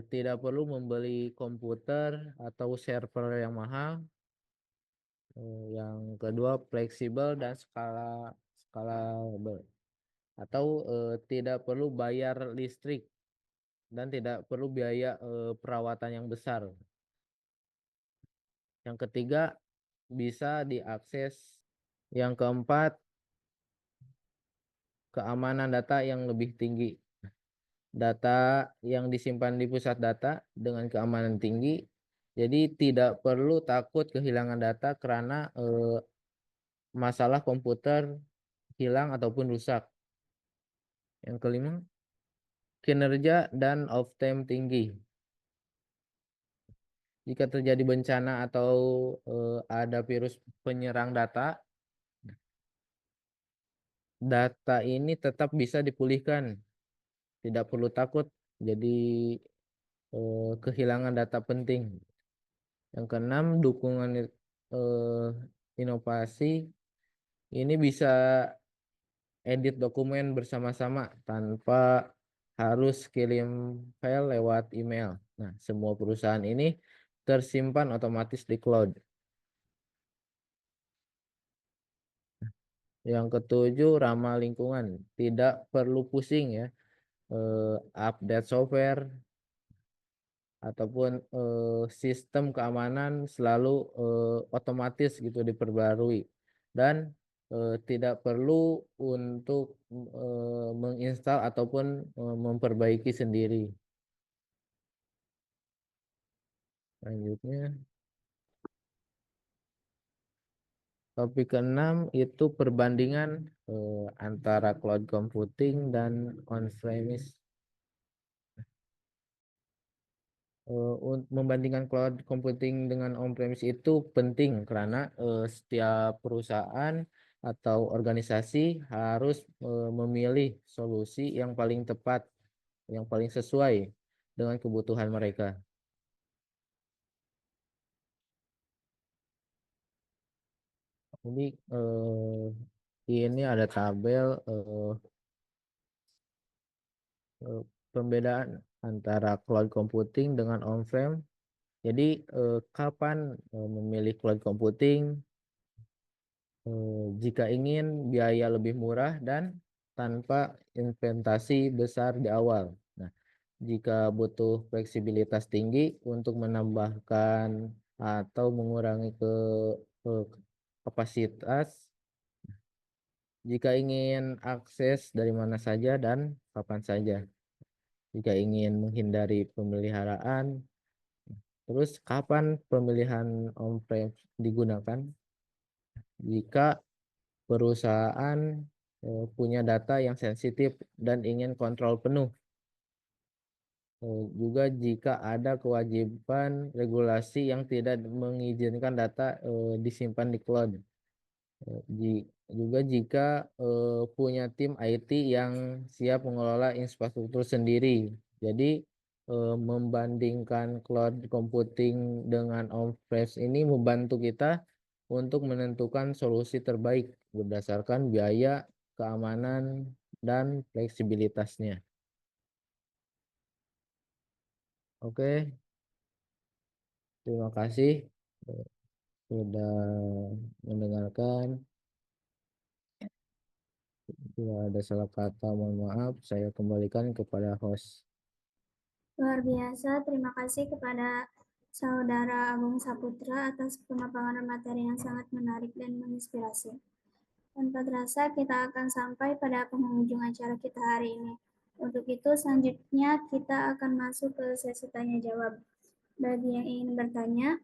tidak perlu membeli komputer atau server yang mahal. Yang kedua, fleksibel dan scalable. Atau tidak perlu bayar listrik dan tidak perlu biaya perawatan yang besar. Yang ketiga, bisa diakses. Yang keempat, keamanan data yang lebih tinggi. Data yang disimpan di pusat data dengan keamanan tinggi. Jadi tidak perlu takut kehilangan data karena masalah komputer hilang ataupun rusak. Yang kelima, kinerja dan uptime tinggi. Jika terjadi bencana atau ada virus penyerang data, data ini tetap bisa dipulihkan. Tidak perlu takut jadi kehilangan data penting. Yang keenam, dukungan inovasi. Ini bisa edit dokumen bersama-sama tanpa harus kirim file lewat email. Nah, semua perusahaan ini tersimpan otomatis di cloud. Yang ketujuh, ramah lingkungan. Tidak perlu pusing ya, update software ataupun sistem keamanan selalu otomatis gitu diperbarui. Dan tidak perlu untuk menginstal ataupun memperbaiki sendiri. Selanjutnya, topik keenam itu perbandingan antara cloud computing dan on-premise. Membandingkan cloud computing dengan on-premise itu penting karena setiap perusahaan atau organisasi harus memilih solusi yang paling tepat, yang paling sesuai dengan kebutuhan mereka. Jadi ini ada tabel pembedaan antara cloud computing dengan on-prem. Jadi kapan memilih cloud computing? Jika ingin biaya lebih murah dan tanpa investasi besar di awal. Nah, jika butuh fleksibilitas tinggi untuk menambahkan atau mengurangi kapasitas, jika ingin akses dari mana saja dan kapan saja. Jika ingin menghindari pemeliharaan, terus kapan pemilihan on-prem digunakan? Jika perusahaan punya data yang sensitif dan ingin kontrol penuh. Juga jika ada kewajiban regulasi yang tidak mengizinkan data disimpan di cloud. Juga jika punya tim IT yang siap mengelola infrastruktur sendiri. Jadi membandingkan cloud computing dengan on-premise ini membantu kita untuk menentukan solusi terbaik berdasarkan biaya, keamanan, dan fleksibilitasnya. Oke, terima kasih sudah mendengarkan. Bila ada salah kata, mohon maaf. Saya kembalikan kepada host. Luar biasa, terima kasih kepada Saudara Agung Saputra atas pemaparan materi yang sangat menarik dan menginspirasi. Tanpa terasa, kita akan sampai pada penghujung acara kita hari ini. Untuk itu, selanjutnya kita akan masuk ke sesi tanya-jawab. Bagi yang ingin bertanya,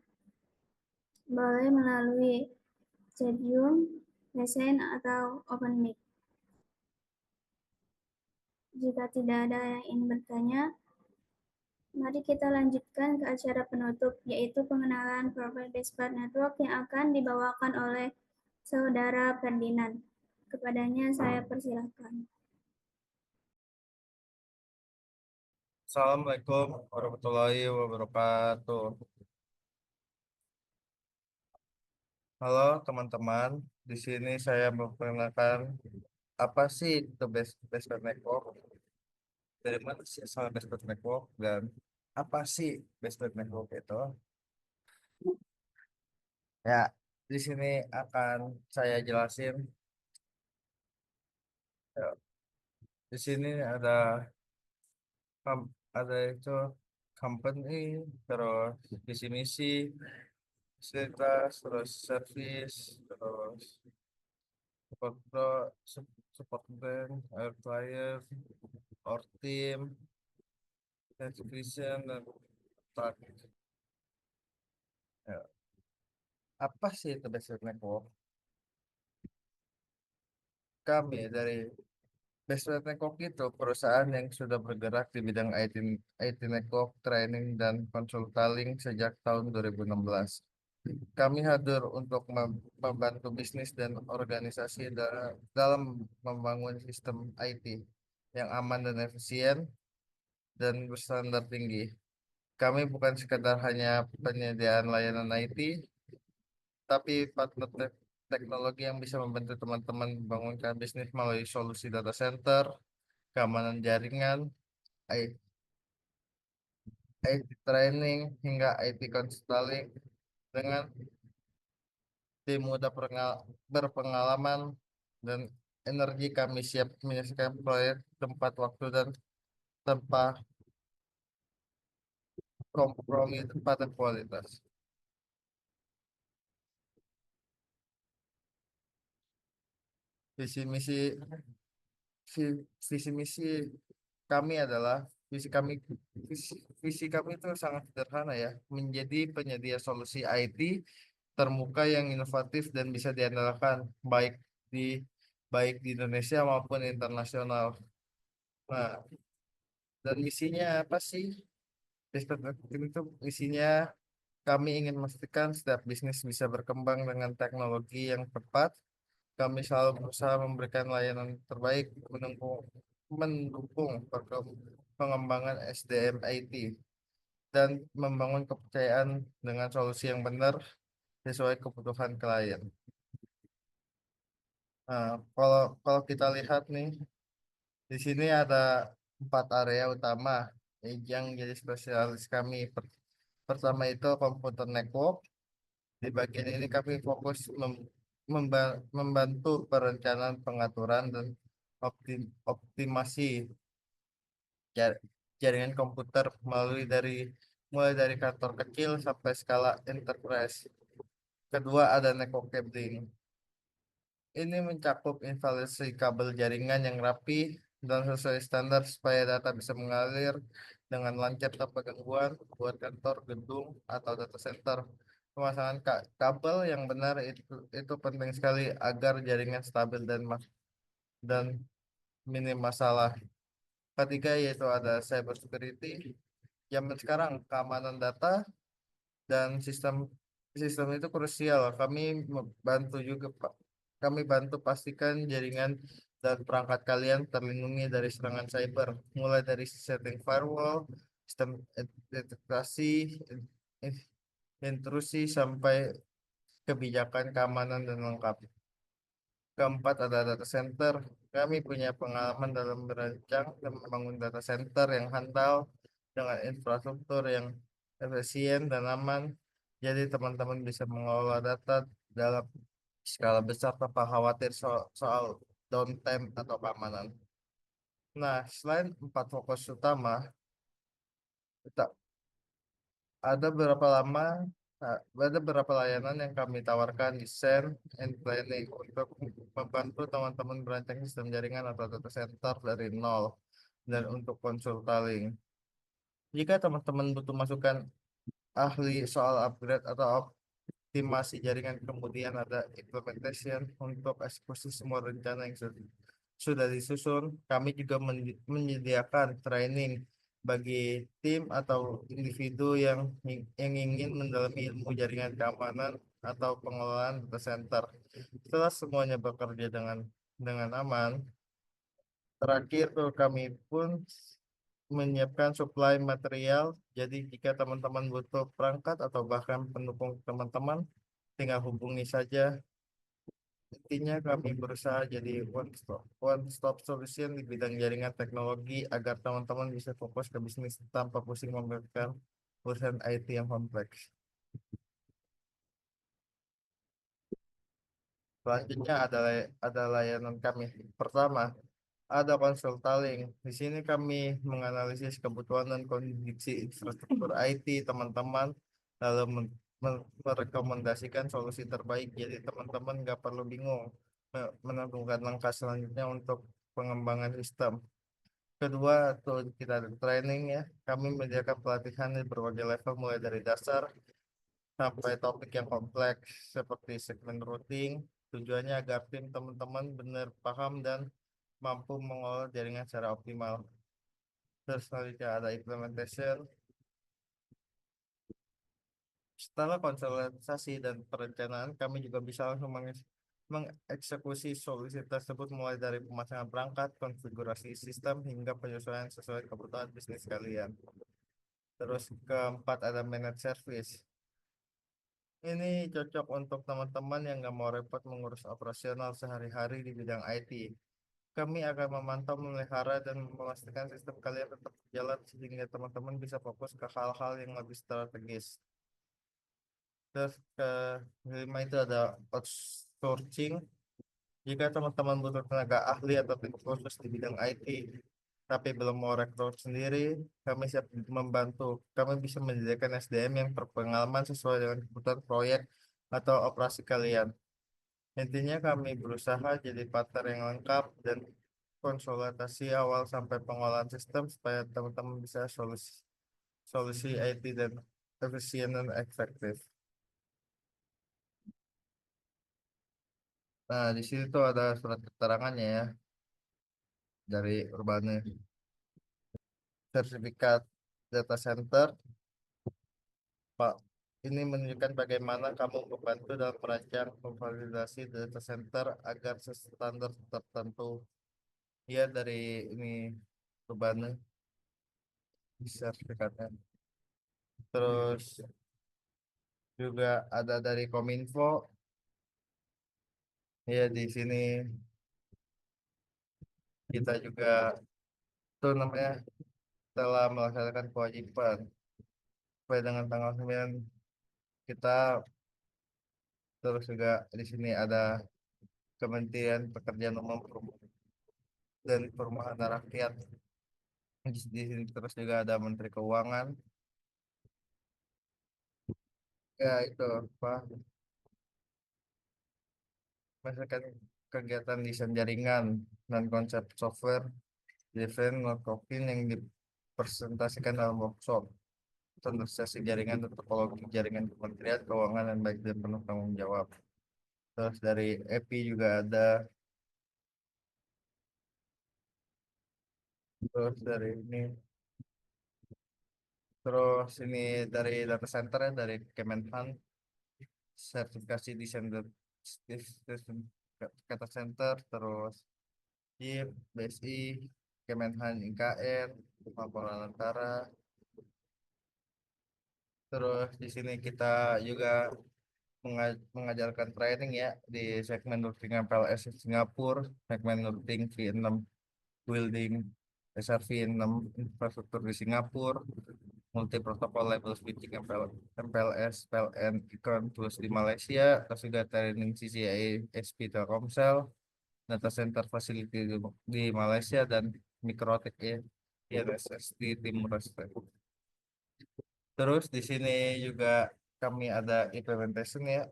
boleh melalui Zoom, Lesen, atau Open Mic. Jika tidak ada yang ingin bertanya, mari kita lanjutkan ke acara penutup, yaitu pengenalan profil Bespar Network yang akan dibawakan oleh Saudara Ferdinand. Kepadanya saya persilahkan. Assalamualaikum warahmatullahi wabarakatuh. Halo teman-teman, di sini saya memperkenalkan apa sih itu Best Network, dari mana sih asal Best Network, dan apa sih Best Network itu? Ya, di sini akan saya jelasin. Ya, di sini ada itu company, terus visi misi, fasilitas, terus service, terus support band, air flyer, our team, exhibition, dan tag. Ya. Apa sih itu Best Network? Kami dari Best Network itu perusahaan yang sudah bergerak di bidang IT network training dan consulting sejak tahun 2016. Kami hadir untuk membantu bisnis dan organisasi dalam membangun sistem IT yang aman dan efisien dan berstandar tinggi. Kami bukan sekadar hanya penyediaan layanan IT, tapi partner teknologi yang bisa membantu teman-teman membangunkan bisnis melalui solusi data center, keamanan jaringan, IT training, hingga IT consulting dengan tim muda berpengalaman dan energi. Kami siap menyelesaikan proyek tempat waktu dan tanpa kompromi tempat dan kualitas. Visi misi visi misi kami adalah visi kami visi kami itu sangat sederhana ya, menjadi penyedia solusi IT terbuka yang inovatif dan bisa diandalkan di baik di Indonesia maupun internasional. Nah, dan misinya apa sih? Itu misinya kami ingin memastikan setiap bisnis bisa berkembang dengan teknologi yang tepat. Kami selalu berusaha memberikan layanan terbaik, mendukung pengembangan SDM IT, dan membangun kepercayaan dengan solusi yang benar sesuai kebutuhan klien. Nah, kalau kita lihat nih, di sini ada 4 area utama yang jadi spesialis kami. Pertama itu komputer network. Di bagian ini kami fokus membantu perencanaan, pengaturan, dan optimasi jar- jaringan komputer mulai dari kantor kecil sampai skala enterprise. Kedua ada network cabling. Ini mencakup instalasi kabel jaringan yang rapi dan sesuai standar supaya data bisa mengalir dengan lancar tanpa gangguan buat kantor, gedung, atau data center. Pemasangan kabel yang benar itu penting sekali agar jaringan stabil dan minim masalah. Ketiga yaitu ada cyber security. Zaman sekarang keamanan data dan sistem itu krusial. Kami bantu pastikan jaringan dan perangkat kalian terlindungi dari serangan cyber, mulai dari setting firewall, sistem deteksi intrusi, sampai kebijakan keamanan dan lengkap. Keempat ada data center. Kami punya pengalaman dalam merancang dan membangun data center yang handal dengan infrastruktur yang efisien dan aman. Jadi teman-teman bisa mengelola data dalam skala besar tanpa khawatir soal downtime atau keamanan. Nah, selain 4 fokus utama, kita ada beberapa layanan yang kami tawarkan di desain and planning untuk membantu teman-teman merancang sistem jaringan atau data center dari nol, dan untuk konsultaling. Jika teman-teman butuh masukan ahli soal upgrade atau optimasi jaringan, kemudian ada implementation untuk eksekusi semua rencana yang sudah disusun. Kami juga menyediakan training bagi tim atau individu yang ingin mendalami ilmu jaringan keamanan atau pengelolaan data center. Setelah semuanya bekerja dengan aman, terakhir tuh kami pun menyiapkan suplai material. Jadi jika teman-teman butuh perangkat atau bahkan pendukung teman-teman, tinggal hubungi saja. Intinya kami berusaha jadi one stop solution di bidang jaringan teknologi agar teman-teman bisa fokus ke bisnis tanpa pusing memikirkan urusan IT yang kompleks. Selanjutnya ada layanan kami. Pertama, ada konsultaling. Di sini kami menganalisis kebutuhan dan kondisi infrastruktur IT teman-teman, lalu merekomendasikan solusi terbaik. Jadi teman-teman nggak perlu bingung menentukan langkah selanjutnya untuk pengembangan sistem. Kedua, tuh kita ada training ya. Kami menyediakan pelatihan di berbagai level mulai dari dasar sampai topik yang kompleks seperti segmen routing. Tujuannya agar tim teman-teman benar paham dan mampu mengolah jaringan secara optimal. Terus selanjutnya ada implementation. Setelah konsolidasi dan perencanaan, kami juga bisa langsung mengeksekusi solusi tersebut mulai dari pemasangan perangkat, konfigurasi sistem, hingga penyesuaian sesuai kebutuhan bisnis kalian. Terus keempat ada managed service. Ini cocok untuk teman-teman yang nggak mau repot mengurus operasional sehari-hari di bidang IT. Kami akan memantau, memelihara, dan memastikan sistem kalian tetap jalan sehingga teman-teman bisa fokus ke hal-hal yang lebih strategis. Terus kelima itu ada outsourcing. Jika teman-teman butuh tenaga ahli atau tim khusus di bidang IT, tapi belum mau rekrut sendiri, kami siap membantu. Kami bisa menyediakan SDM yang berpengalaman sesuai dengan kebutuhan proyek atau operasi kalian. Intinya kami berusaha jadi partner yang lengkap dan konsultasi awal sampai pengolahan sistem supaya teman-teman bisa solusi IT dan efisien dan efektif. Nah, di sini tuh ada surat keterangannya ya dari Urbane. Sertifikat data center, Pak. Ini menunjukkan bagaimana kamu membantu dalam merancang memvalidasi data center agar standar tertentu. Ya dari ini Urbane sertifikatnya. Terus juga ada dari Kominfo. Ya di sini kita juga tuh namanya telah melaksanakan kewajiban sesuai dengan tanggal 9 kita. Terus juga di sini ada Kementerian Pekerjaan Umum dan Perumahan Rakyat. Di sini terus juga ada Menteri Keuangan. Ya itu apa? Misalkan kegiatan desain jaringan dan konsep software desain Notcopin yang dipresentasikan dalam workshop standarisasi jaringan dan topologi jaringan Kementerian Keuangan dan baik dan penuh tanggung jawab. Terus dari EPI juga ada. Terus dari ini. Terus ini dari data center ya dari Kemenhan, sertifikasi desain sistem data center, terus JIP, BSI, Kemenhan IKN, laporan antara. Terus di sini kita juga mengajarkan training ya di segmen routing MPLS Singapura, segmen routing V6 building SRV6 infrastruktur di Singapura, multi protokol label switching MPLS, PLN, Icon plus di Malaysia, terus juga training CCIA SP Telkomsel, data center facility di Malaysia dan Mikrotik ya, INSS di Timur Leste. Terus di sini juga kami ada implementation ya.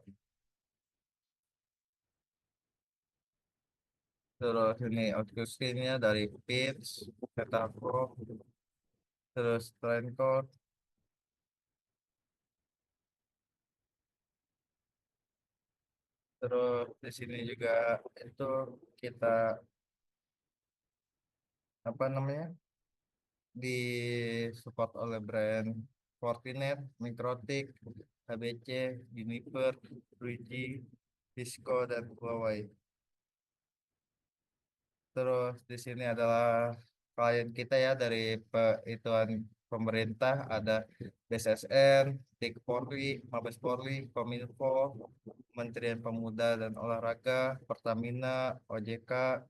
Terus ini outsourcingnya dari Pitch, Petapro, terus Trendcore, Terus di sini juga itu kita apa namanya di support oleh brand Fortinet, Mikrotik, HBC, Juniper, Luigi, Cisco, dan Huawei. Terus di sini adalah klien kita ya dari ituan pemerintah, ada BSSN, TIK Polri, Mabes Polri, Kominfo, Kementerian Pemuda dan Olahraga, Pertamina, OJK,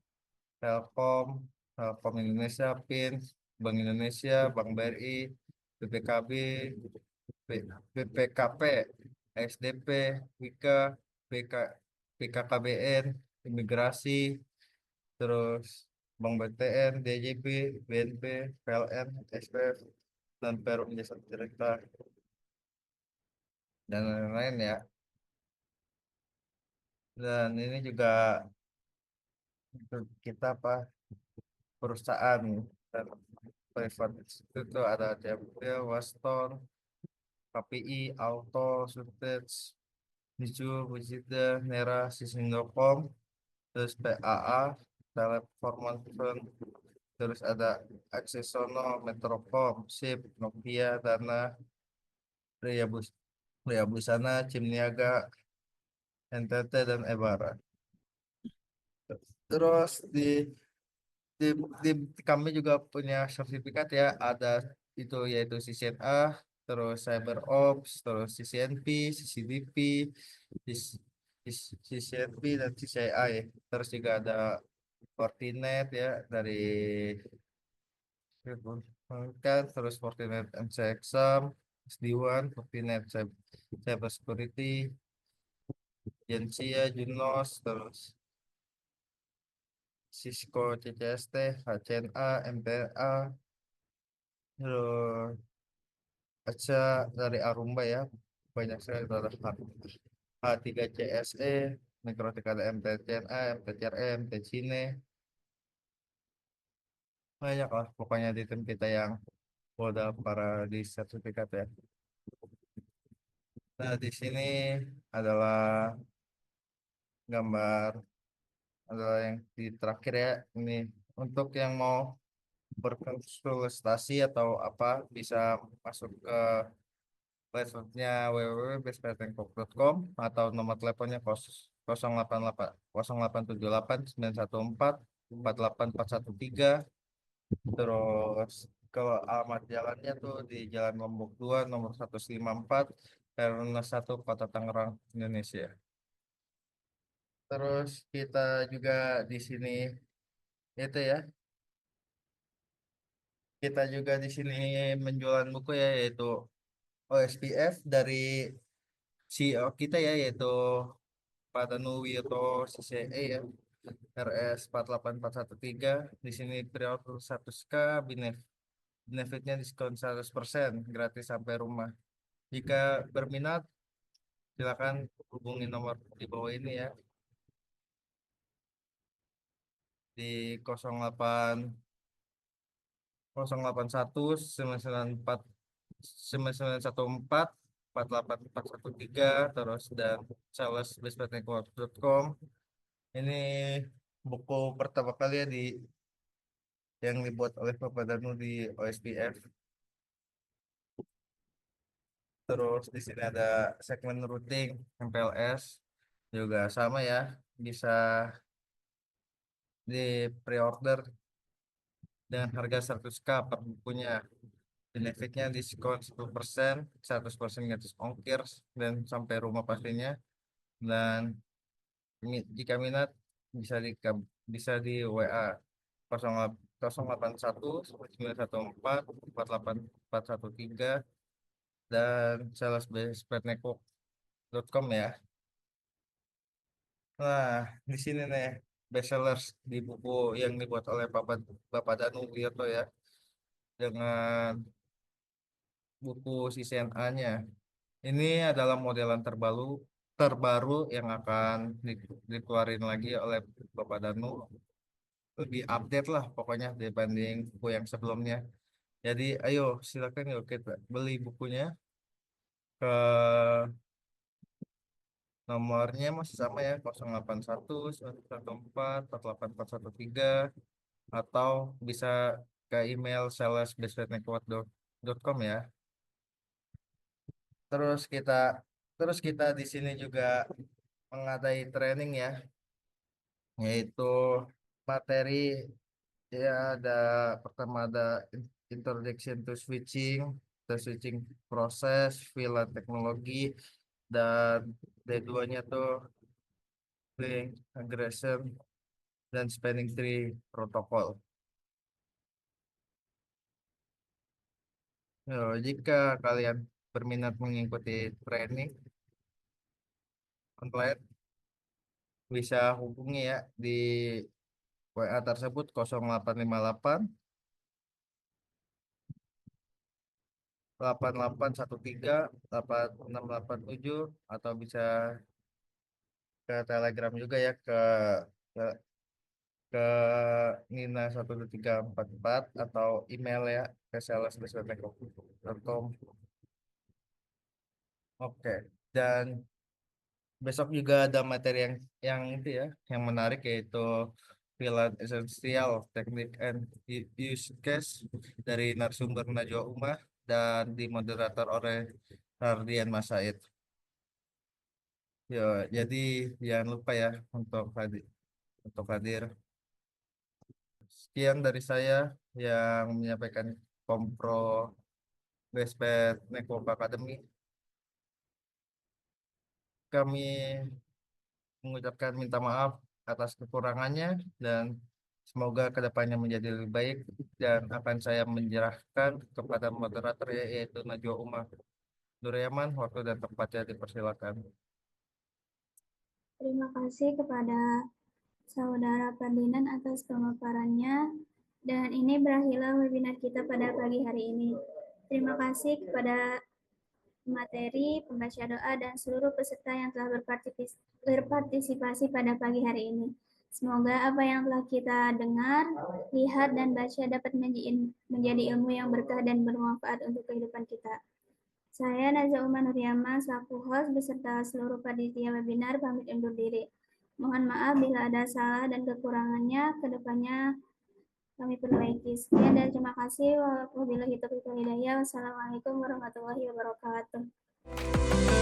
Telkom, Telkom Indonesia, PIN, Bank Indonesia, Bank BRI, BPKB, BPKP, SDP, Wika, BK, BKKBN, Imigrasi, terus Bank BTN, DJB, BNP, PLN, SPF, dan Perum Jasa Tirta, dan lain-lain ya. Dan ini juga untuk kita apa perusahaan dan private itu ada Jambil, Waston, KPI, Auto, Surtex, Nicu, Bujida, Nera, Sisindopom, terus PAA, Teleperformance Fund, terus ada Aksesono, Metropom, SIP, Nokia, Dana, Ria Bus, Ria Busana, Cimniaga, NTT, dan Ebara. Terus di, kami juga punya sertifikat ya, ada itu yaitu CCNA, terus Cyber Ops, terus CCNP, CCDP, CCNP, dan CCI. Terus juga ada Fortinet ya dari kan, terus Fortinet MC Exam, SD1, Fortinet Cyber Security, Gensia, Junos, terus Cisco, CCST, HCNA, MPA, terus Aca dari Arumba ya, banyak sekali ada H3CSE, Mikrotik ada MTCNA, MTCRM, MTCine, banyak lah pokoknya di tim kita yang udah para di sertifikat ya. Nah di sini adalah gambar adalah yang di terakhir ya, ini untuk yang mau berkonsultasi atau apa bisa masuk ke websitenya www.bestparentingcoach.com atau nomor teleponnya 088 terus kalau alamat jalannya tuh di Jalan Lombok 2 nomor 154 RW 1 Kota Tangerang, Indonesia. Terus kita juga di sini itu ya, kita juga di sini menjual buku ya, yaitu OSPF dari CEO kita ya, yaitu Pak Danu Wiyoto CCE ya, RS 48413. Di sini pre-order 100K, benefitnya diskon 100%, gratis sampai rumah. Jika berminat, silakan hubungi nomor di bawah ini ya, di 08 081 994 9914 48413, terus dan salesbestparentingcoach.com. Ini buku pertama kali ya yang dibuat oleh Bapak Danu di OSPF. Terus di sini ada segmen routing MPLS juga sama ya, bisa di pre-order dengan harga 100K per bukunya. Benefitnya diskon 10%, 100% gratis ongkir dan sampai rumah pastinya. Dan jika minat bisa di WA 081 914 48413 dan salesbestparentingcoach.com ya. Nah, di sini nih bestsellers di buku yang dibuat oleh Bapak Danu Wiyoto ya, dengan buku CCNA-nya. Ini adalah modelan terbaru yang akan dikeluarin lagi oleh Bapak Danu. Lebih update lah pokoknya dibanding buku yang sebelumnya. Jadi ayo silakan yuk kita beli bukunya ke Nomornya masih sama ya, 081 114 48413, atau bisa ke email sales@bestfriendnetwork.com ya. Terus kita terus kita di sini juga mengadai training ya, yaitu materi ya, ada pertama ada introduction to switching proses, VLAN teknologi, dan D2-nya tuh link aggression dan spanning tree protokol. Jika kalian berminat mengikuti training online, bisa hubungi ya di WA tersebut 0858 8813 8687, atau bisa ke Telegram juga ya, ke, ke Nina12344, atau email ya ke sales@bestfriendnetwork.com. Oke, dan besok juga ada materi yang itu ya, yang menarik, yaitu Pilar Esensial Teknik and Use Case dari narasumber Najwa Umar dan dimoderator oleh Rardian Masaid. Yo, jadi jangan lupa ya untuk hadir. Sekian dari saya yang menyampaikan kompro Bestpet Network Academy. Kami mengucapkan minta maaf atas kekurangannya, dan semoga kedepannya menjadi lebih baik, dan akan saya menyerahkan kepada moderator yaitu Najwa Umar. Nuryaman, waktu dan tempatnya dipersilakan. Terima kasih kepada Saudara Ferdinand atas pemaparannya, dan ini berakhirlah webinar kita pada pagi hari ini. Terima kasih kepada materi, pembaca doa, dan seluruh peserta yang telah berpartisipasi pada pagi hari ini. Semoga apa yang telah kita dengar, lihat, dan baca dapat menjadi ilmu yang berkah dan bermanfaat untuk kehidupan kita. Saya Najwa Umar Nuryaman selaku host beserta seluruh panitia webinar pamit undur diri. Mohon maaf bila ada salah dan kekurangannya, kedepannya kami perbaiki. Sekian dan terima kasih. Wabillahi taufiq wal hidayah. Wassalamualaikum warahmatullahi wabarakatuh.